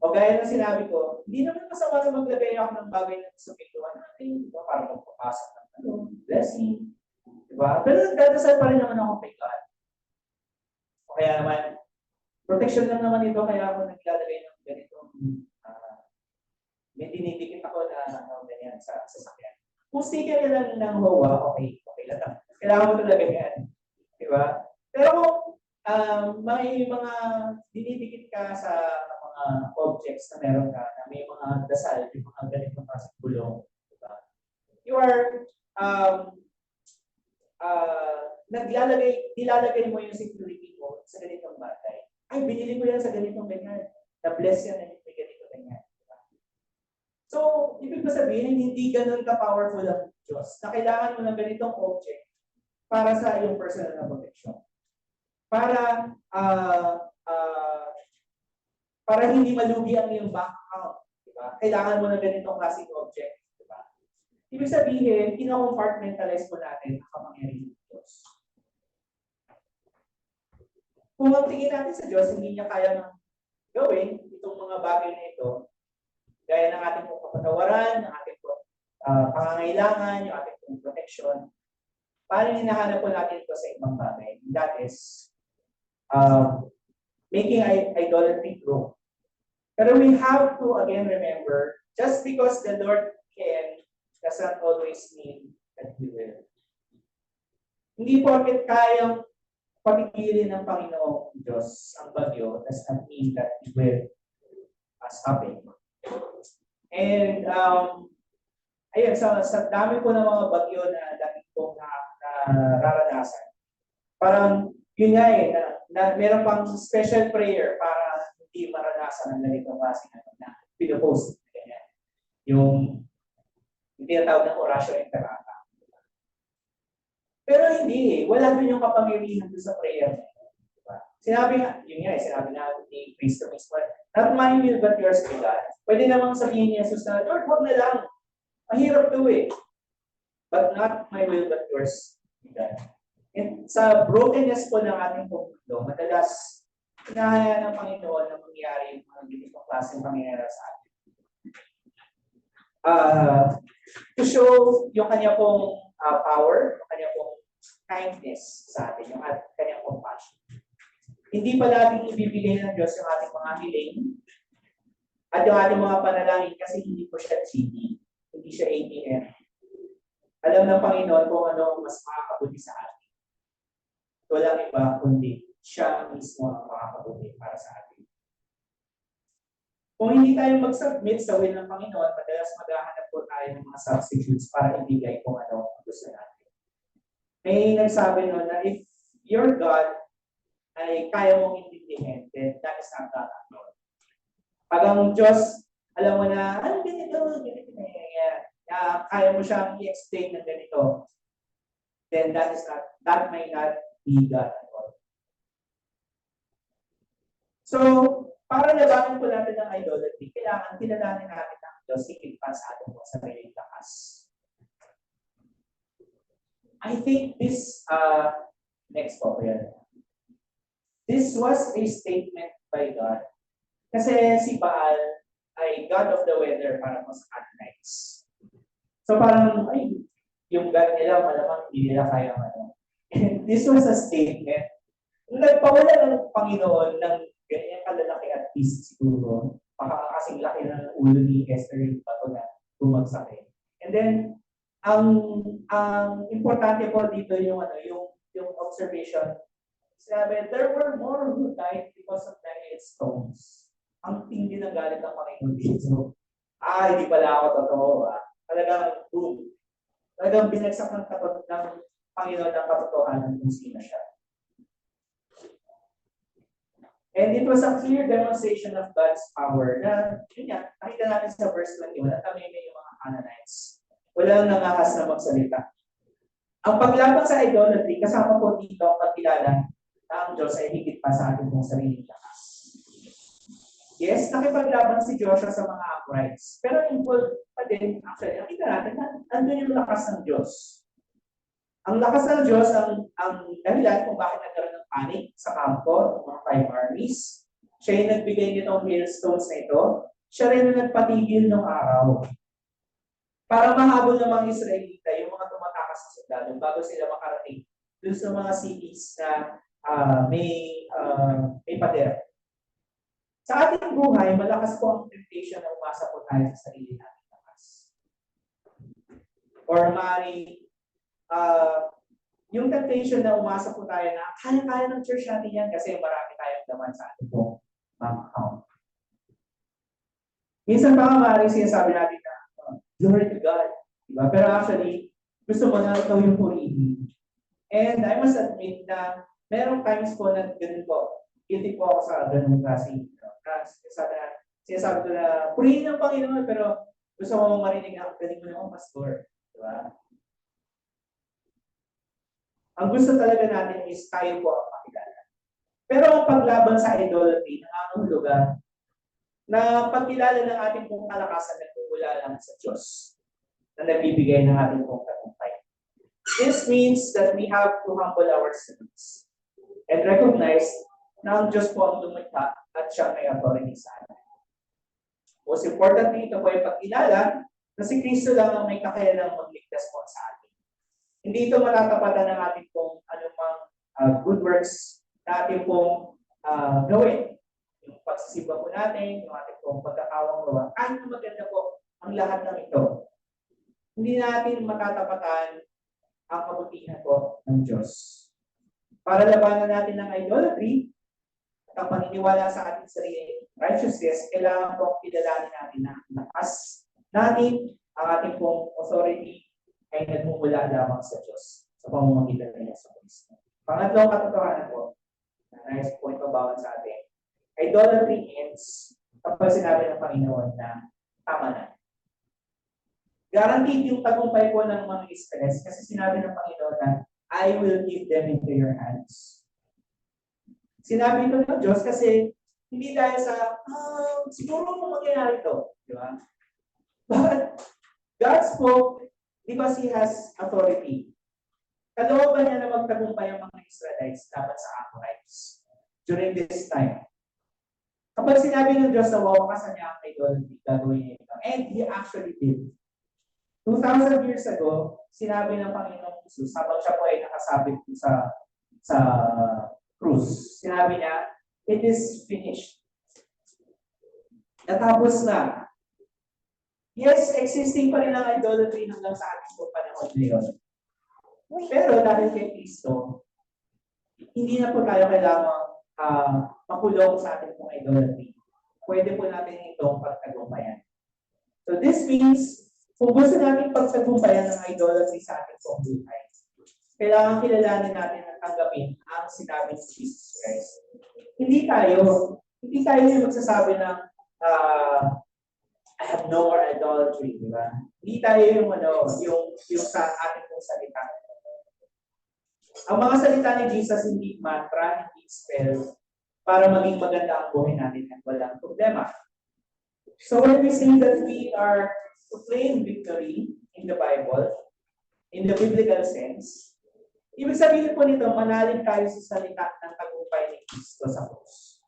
O gaya ng sinabi ko, hindi naman masama na maglagay ako ng bagay na sa pintuan natin, diba? Para magpapasok ng blessing. Diba? Pero nagdadasal pa rin naman ako kay God. O kaya naman, protection lang naman ito, kaya ako naglalagay ng ganitong may dinidikit ako na ganyan sa sasakyan. Kung sticker lang ng HOA, okay lang. Kailangan mo talaga yan. Diba? ba? Pero may mga dinidikit ka sa mga objects na meron ka, na may mga dasal, yung mga ganitong klaseng bulong. Diba? You are, nilalagay mo yung security mo sa ganitong bagay. Ay, binili ko yan sa ganitong ganyan. Na-bless yan na may ganito ganyan. Diba? So, ibig ko sabihin, hindi ganun ka-powerful ang Diyos na kailangan mo ng ganitong object para sa iyong personal na protection. Para para hindi malugi ang iyong bank account. Diba? Kailangan mo ng ganitong klaseng object. Diba? Ibig sabihin, kina-compartmentalize mo natin ang kapangyarihan ng Diyos. Kung ang tingin natin sa Diyos, hindi niya kaya gawin itong mga bagay na ito, gaya ng ating kapatawaran, ng ating pangangailangan, yung ating protection, paano hinahanap po natin ito sa ibang bagay? That is, making idolatry true. Pero we have to again remember, just because the Lord can, does not always mean that He will. Hindi porket kayang patigilin ng Panginoong Diyos ang bagyo, does not mean that He will stop it. And ayun, sa dami po ng mga bagyo na dati pong nararanasan, parang yun nga na meron pang special prayer para hindi maranasan ang ganitong klase na pinopost. Ganyan. Yung tinatawag ng orasyon interata. Pero hindi wala din yung kapangyarihan doon sa prayer. Diba? Sinabi nga, sinabi na ni Cristo mismo, not my will but yours be done. Pwede namang sabihin ni Jesus na, Lord, huwag na lang. Mahirap to eh. But not my will but yours be done. And sa brokenness po ng ating mundo, madalas hinahayaan ng Panginoon na mangyari yung mga ganitong klaseng pangyayari sa atin. To show yung kanya pong power, yung kanya pong kindness sa atin, yung kanyang compassion. Hindi pala ating ibibigay ng Diyos yung ating mga hiling at yung ating mga panalangin kasi hindi po siya CD, hindi siya ATM. Alam ng Panginoon kung ano ang mas makakabuti sa atin. Walang iba kundi siya mismo ang makakabuti para sa atin. Kung hindi tayo mag-submit sa will ng Panginoon, madalas maghahanap po tayo ng mga substitutes para ibigay kung ano ang gusto natin. May nagsabi noon na if your God ay kaya mong intindihin, then that is not God at all. Pag ang Diyos, alam mo na, ganito na yan. Kaya mo siyang i-explain ng ganito, then that may not be God at all. So, para labanan po natin ang idolatry, kailangan kilalanin natin ang Diyos higit pa sa ating mga sariling lakas. I think this, next po yan. This was a statement by God. Kasi si Baal ay God of the weather para po sa Canaanites. So parang, yung God nila, malamang hindi nila kaya And this was a statement. Nagpawala ng Panginoon ng ganyan kalalaki at least siguro, kasing laki ng ulo ni Esther yung bato na bumagsak eh. And then, ang importante po dito yung observation. Sabi, there were more who died because of the hailstones. Ang tindi ng galit ng Panginoon dito. Hindi pala ako totoo. Talagang boom. Talagang binagsak ng Panginoon ng katotohanan kung sino siya. And it was a clear demonstration of God's power na, yun nga, nakita natin sa verse 21, at tamimik yung mga Canaanites. Walang nangakas na magsalita. Ang paglaban sa idolatry, kasama po dito ang pagkilala na ang Diyos ay higit pa sa ating mong sariling lakas. Yes, nakipaglaban si Joshua sa mga uprights. Pero involved pa din, actually, nakita natin na andun yung lakas ng Diyos. Ang lakas ng Diyos ang dahilan kung bakit nagkaroon ng panic sa kampo ng mga 5 armies. Siya yung nagbigay nitong hailstones na ito. Siya rin yung nagpatigil ng araw. Para mahabol ng mga Israelita, yung mga tumatakas sa sundalo bago sila makarating dun sa mga cities na may pader. Sa ating buhay, malakas po ang temptation na umasa po tayo sa sarili natin lakas. Or Yung temptation na umasa po tayo na kaya-kaya ng church natin yan kasi marami tayong laman sa ating pong bank account. Minsan pa nga maaaring sinasabi natin na glory to God. Diba? Pero actually, gusto mo na ikaw yung purihin. And I must admit na merong times po na ganun po. Guilty po ako sa ganun klaseng sinasabi ko na purihin ng Panginoon pero gusto mo marinig na galing mo naman, pastor. Diba? Ang gusto talaga natin is tayo po ang makilala. Pero ang paglaban sa idolatry, nangangahulugan na pagkilala ng ating pong kalakasan na nagmumula lang sa Diyos na nagbibigay ng ating pong tagumpay. This means that we have to humble ourselves and recognize na ang Diyos po ang lumikha at siya may authority sa atin. Most importantly, ito po ay pagkilala na si Kristo lang ang may kakayanang magligtas po sa atin. Hindi ito matatapatan ng ating pong anumang good works na ating pong gawin. Yung pagsisimba po natin, yung ating pong pagkakawang gawa, kahit na maganda po ang lahat ng ito, hindi natin matatapatan ang kabutihan po ng Diyos. Para labanan natin ng idolatry at ang paniniwala sa ating sarili righteousness, kailangan po kilalanin natin na lakas natin ang ating pong authority ay nagmumula lamang sa Diyos sa pamamagitan ng Yesu Cristo. Pangatlong katotohanan po, na nice point pabawan sa atin, idolatry ends kapag sinabi ng Panginoon na tama na. Guaranteed yung tagumpay po ng mga Israelites kasi sinabi ng Panginoon na I will give them into your hands. Sinabi ito ng Diyos kasi hindi dahil sa siguro mo mangyayari ito. Di ba? But God spoke because He has authority. Kalooban niya na magtagumpay ang mga Israelites dapat sa Amorites during this time. Kapag sinabi ng Diyos na wawakasan niya ang idolatry, gagawin niya ito. And He actually did. 2,000 years ago, sinabi ng Panginoong Jesus, habang siya po ay nakasabit sa krus, sinabi niya, it is finished. Natapos na. Yes, existing pa rin ang idolatry hanggang sa ating po panahon ngayon. Pero dahil kay Kristo, hindi na po tayo kailangan makulong sa ating pong idolatry. Pwede po natin itong pagtagumpayan. So this means, kung gusto natin pagtagumpayan ng idolatry sa ating pong buhay, kailangan kilalanin natin at tanggapin ang sinabi ni Jesus Christ. Hindi tayo yung magsasabi ng I have no more idolatry, di ba? Hindi tayo yung sa ating pong salita. Ang mga salita ni Jesus hindi mantra, hindi spell, para maging maganda ang buhay natin at walang problema. So when we say that we are to claim victory in the Bible, in the biblical sense, ibig sabihin po nito, manalig tayo sa salita ng tagumpay ni Kristo sa krus.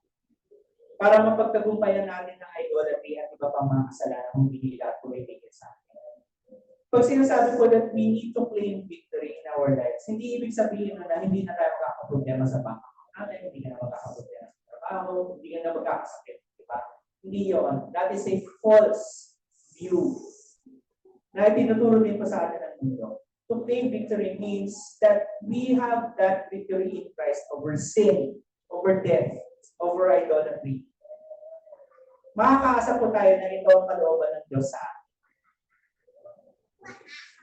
Para mapagtagumpayan natin ng idolatry at iba pang mga kasalanan ng binila at tumibigil sa atin. Pag sinasabi ko that we need to claim victory in our lives, hindi ibig sabihin na hindi na tayo magkakaproblema sa bank account natin, hindi ka na magkakaproblema sa trabaho, hindi ka na magkakasakit. Diba? Hindi yun. That is a false view na itinuturo din po sa atin ng mundo. To claim victory means that we have that victory in Christ over sin, over death, over idolatry. Makakaasa po tayo na ito ang kalooban ng Diyos sa atin.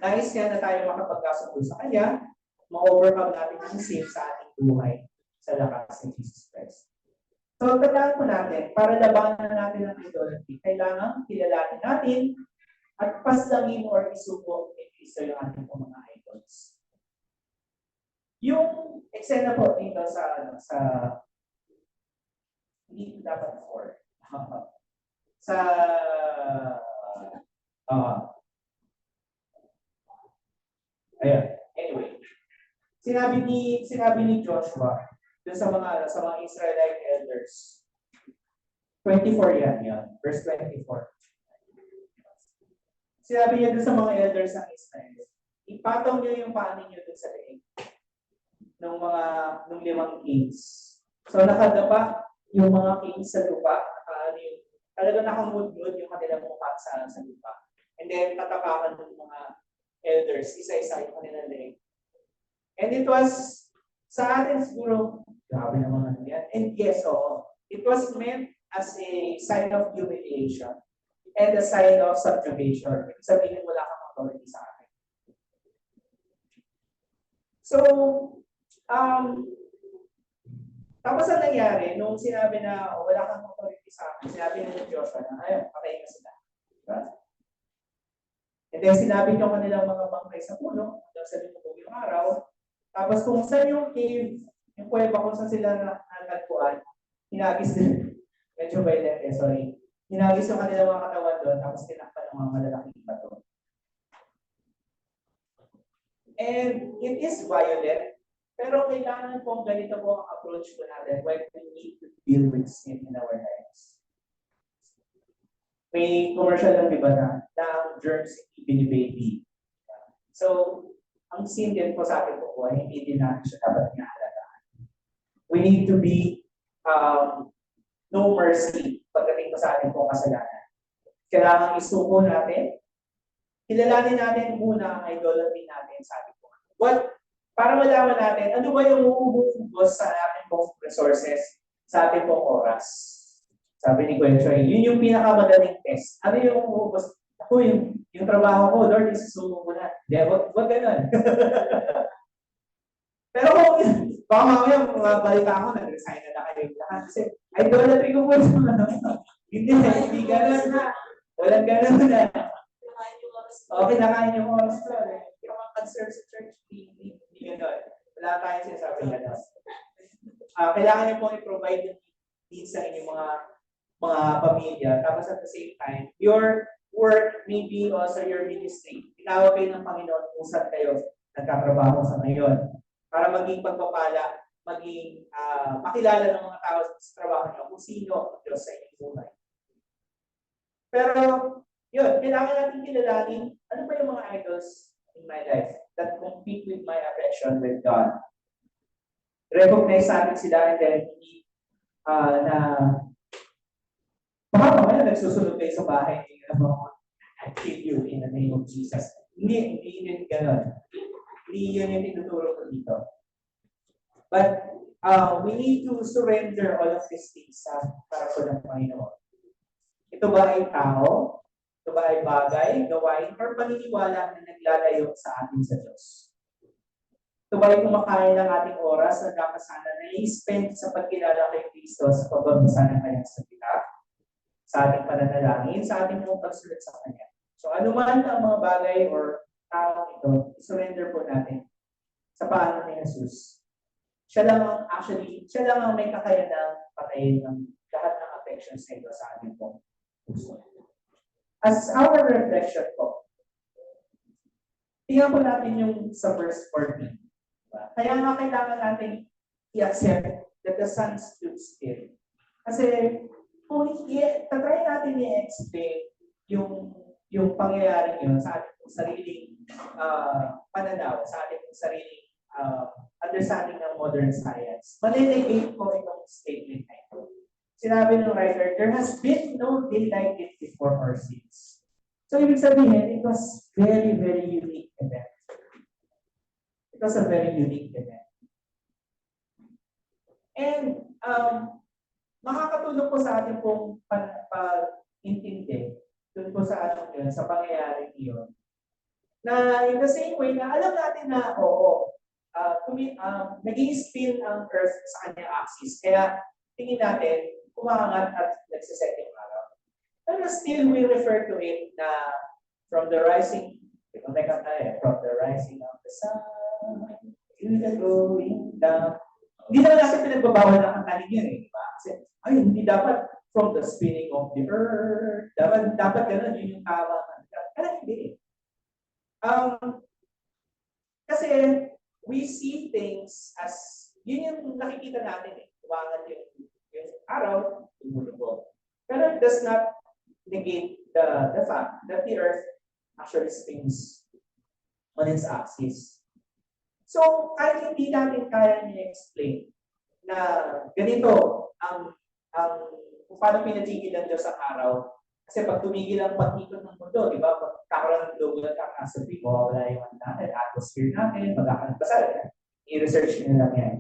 Nais niya na tayo makapagkasundo sa Kanya, ma-overcome natin ang sin sa ating buhay sa lakas ni Jesus Christ. So, tandaan po natin, para labanan natin ang idolatry, kailangan kilalanin natin at paslangin or isubo ni Kristo yung ating mga idols. Yung eksena po dito sa hindi dapat for anyway, sinabi ni Joshua dun sa mga Israelite elders, 24 yan, verse 24. Sinabi niya dun sa mga elders ng Israel, ipatong niyo yung paa ninyo dun sa leeg ng 5 kings. So nakadapa yung mga kings sa lupa, talagang nakamudmud yung kanilang mukha sa lupa. And then tatapakan ng mga elders, isa-isa yung kanilang leeg. And it was, sa atin siguro, grabe naman ano yan. And yes, it was meant as a sign of humiliation and a sign of subjugation. Ibig sabihin, wala kang authority sa akin. So, tapos ang nangyari, nung sinabi na wala kang authority sa akin, sinabi ni Joshua na, ayun, patayin na sila. Diba? And then sinabi niyo kanilang mga bangkay sa puno, hanggang sa lumubog yung araw. Tapos kung saan yung cave, yung kuweba kung saan sila natagpuan, hinagis din. Medyo violent sorry. Hinagis yung kanilang mga katawan doon, tapos tinakpan ng mga malalaking bato. And it is violent, pero kailangan pong ganito po ang approach ko natin when we need to deal with sin in our lives. May commercial lang, di ba, na germs baby. So, ang sin din po sa akin po ay hindi din natin siya dapat inaalagaan. We need to be no mercy pagdating po sa atin po kasalanan. Kailangan isuko natin. Kilalanin natin muna ang idolatry natin sa atin po. Para malaman natin, ano ba yung uubos sa ating pong resources, sa ating pong oras. Sabi ni Gwen Choi, yun yung pinakamadaling test. Ano yung uubos? Ako, yung trabaho ko, Lord, isusumo ko na. Wag ganun. Pero kung baka mamaya balita ako, nag-resign na kayo lahat. Kasi, idolatry ko po. Hindi ganun na. Walang ganun na. Okay, nakain yung oras ko. Hindi ka mag-conserve sa church. Hindi ganun. Wala tayong sinasabi ganun. Kailangan niyo pong i-provide yung needs sa inyong mga pamilya. Tapos at the same time, your work, maybe also your ministry. Tinawag kayo ng Panginoon kung saan kayo nagkatrabaho sa ngayon. Para maging pagpapala, maging makilala ng mga tao sa trabaho nyo kung sino ang Diyos sa inyong buhay. Pero, yun, kailangan natin kilalanin ano ba yung mga idols in my life that compete with my affection with God. Recognize natin sila and then hindi na baka mamaya nagsusunod kayo sa bahay niyo I kill you in the name of Jesus. Hindi yun gano'n. Hindi yun yung tinuturo ko dito. But we need to surrender all of these things para po ng Panginoon. Ito ba ay tao? Ito ba ay bagay, gawain, or paniniwala na naglalayo sa atin sa Diyos? Ito ba ay kumakain ng ating oras na kakasana na i-spend sa pagkilala kay Kristo sa pagbabasa ng kanyang salita, sa ating pananalangin, sa ating mga pagsulat sa Kanya. So anuman ang mga bagay or tao ito, i-surrender po natin sa paanan ni Jesus. Siya lang ang may kakayanang patayin ng lahat ng affections na ito sa ating pong puso. As our reflection po, tingnan po natin yung sa verse 14. Kaya nga kailangan natin i-accept that the Son stood still. Kasi kung tatry natin i-explain yung pangyayari yun sa ating sariling pananaw, sa ating sariling understanding ng modern science, malilagate po itong statement na ito. Sinabi ng writer, there has been no day like it before our sins. So, ibig sabihin, it was very, very unique event. It was a very unique event. And, makakatulong po sa ating pong pag-intindi dun po sa ating yun, sa pangyayari yun. Na in the same way na alam natin na, naging spin ang Earth sa kanyang axis. Kaya, tingin natin, kumakangat at nagsiset yung araw. Pero still, we refer to it na from the rising of the sun, to the going down. Hindi naman natin pinagbabawal na kantahin yun diba? Kasi, hindi dapat from the spinning of the earth. Dapat gano'n, yun yung tama. Pero hindi. Kasi, we see things as, yun yung nakikita natin Kumangat yung araw, lumulubog. Pero it does not negate the fact that the earth actually spins on its axis. So, kahit hindi natin kaya ni-explain na ganito kung paano pinatigil ng Diyos ang araw. Kasi pag tumigil ang pag-ikot ng mundo, di ba? Pag kakaroon ng globe ng catastrophe, mawawala yung atmosphere natin, magkakaroon pa sa I-research nyo lang yan.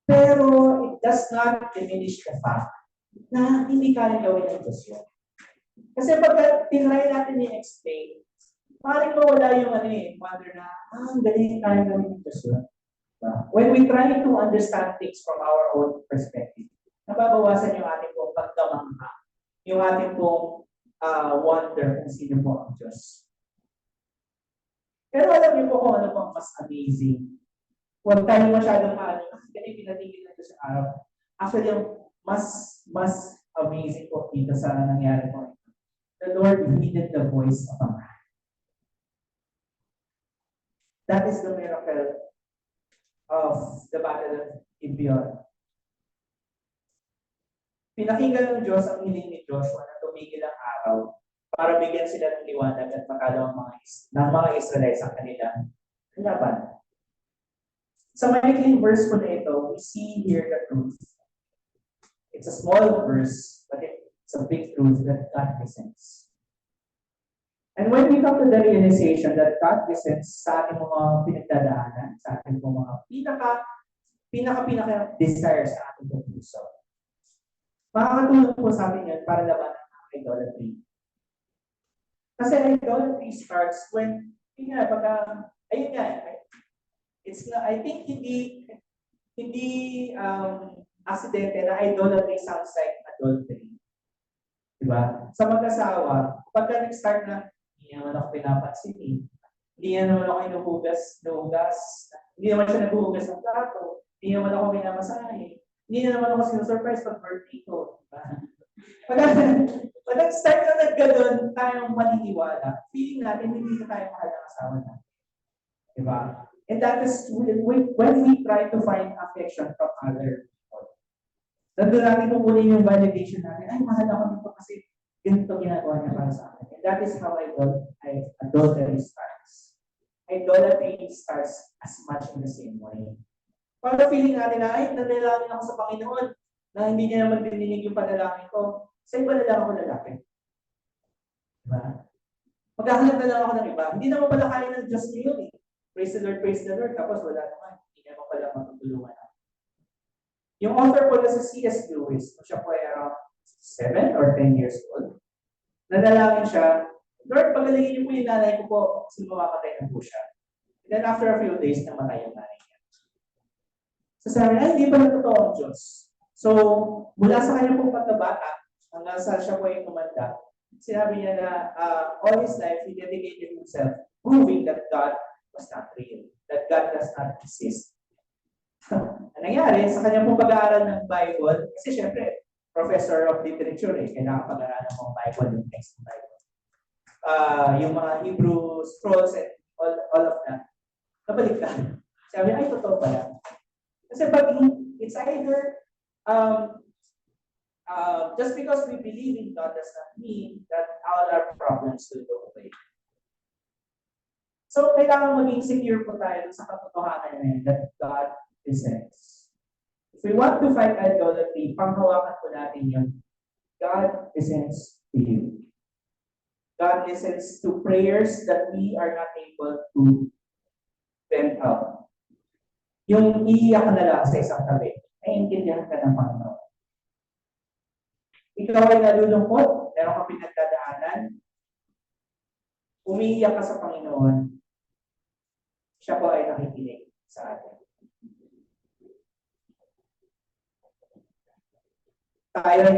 Pero it does not diminish the fact na hindi kaya gawin ng Diyos yun. Kasi pag tinry natin i-explain, maaaring mawala yung wonder na, ang galing kaya gawin ng Diyos yun. When we try to understand things from our own perspective, nababawasan yung ating pong pagkamangha, yung ating pong wonder kung sino po ang Diyos. Pero alam niyo po kung ano pang mas amazing. Huwag tayo masyadong ganyan pinatigil na ito sa araw. Actually, yung mas amazing po dito sa nangyari po. The Lord heeded the voice of a man. That is the miracle of the battle of Gibeon. Pinakinggan ng Diyos ang hiling ni Joshua na tumigil ang araw para bigyan sila ng liwanag at makalaw ng mga Israelites ang kanilang laban. Sa maikling verse po na ito, we see here the truth. It's a small verse, but it's a big truth that God listens. And when we come to the realization that God listens sa ating mga pinagdadaanan, sa ating mga pinaka desire sa ating puso, makakatulong po sa atin yan para labanan ang idolatry. Kasi idolatry starts when, I think hindi aksidente na idolatry sounds like adultery. Diba? Sa mag-asawa, pagka nag-start na, hindi naman ako pinapansin eh. Hindi naman ako inuhugas, hindi naman siya naghuhugas ng plato, hindi naman ako minamasahe, hindi naman ako sinusurprise pag birthday ko. Diba? Pag nag-start na naggadon, tayong maniniwala, feeling natin hindi na tayo mahal ng asawa natin. Diba? And that is when we try to find affection from other people. Nandun natin kukunin yung validation natin, ay, mahal ako nito kasi ganito ginagawa niya para sa akin. And that is how adultery starts. Idolatry starts as much in the same way. Para feeling natin na, ay, nanalangin ako sa Panginoon na hindi niya naman dininig yung panalangin ko, sa iba na lang ako lalapit. Diba? Maghahanap na lang ako ng iba. Hindi naman pala kaya ng Diyos niyo yun eh. Praise the Lord, tapos wala naman. Hindi naman pala matutulungan natin. Yung author po na si C.S. Lewis, siya po ay around 7 or 10 years old, nanalangin siya, Lord, pagalingin niyo po yung nanay ko po kasi mamamatay na po siya. And then after a few days, namatay yung nanay niya. So sabi niya, hindi pala totoo ang Diyos. So, mula sa kanyang pong pagkabata, hanggang sa siya po ay tumanda, sinabi niya na all his life, he dedicated himself proving that God was not real, that God does not exist. Ang nangyari, sa kanyang pong pag-aaral ng Bible, kasi syempre, professor of literature kailangan pag-aaralan ng Bible, yung text ng Bible. Yung mga Hebrew scrolls and all of that. Nabaliktad. Sabi, ay, totoo pala. Kasi pag it's either just because we believe in God does not mean that all our problems will go away. So, kailangan maging secure po tayo sa katotohanan na that God listens. If we want to fight idolatry, panghawakan po natin yun. God listens to you. God listens to prayers that we are not able to vent out. Yung iiyak ka na lang sa isang tabi, ay intindihan ka ng Panginoon. Ikaw ay nalulungkot, meron kang pinagdadaanan, umiiyak ka sa Panginoon, siya po ay nakikinig sa atin. Tayo ay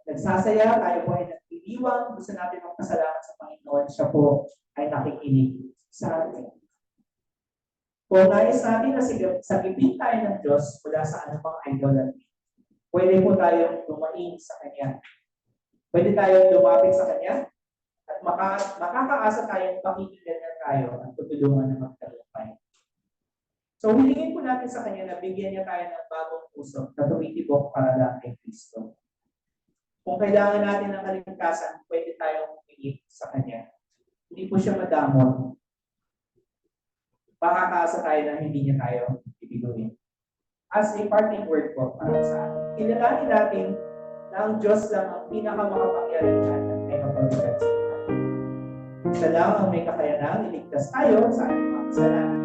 nagsasaya, tayo po ay nagtiliwang, gusto natin magpasalamat sa Panginoon, siya po ay nakikinig sa atin. Kung nais natin na sagipin tayo ng Diyos mula sa anumang idolatry, pwede po tayong lumaing sa Kanya. Pwede tayong lumapit sa Kanya at makakaasa tayong pakikinggan na tayo at tutulungan ng magtagumpay. So, hilingin po natin sa Kanya na bigyan niya tayo ng bagong puso na tumitibok para lang kay Kristo. Kung kailangan natin ng kaligtasan, pwede tayong humingin sa Kanya. Hindi po siya madamot. Makakaasa tayo na hindi niya tayo ibiguin. As a parting word po para sa atin, kilalanin natin na ang Diyos lang ang pinakamakapangyarihan at may mapagbigat sa atin. Siya lang ang may kakayanang iligtas tayo sa ating mga kasalanan.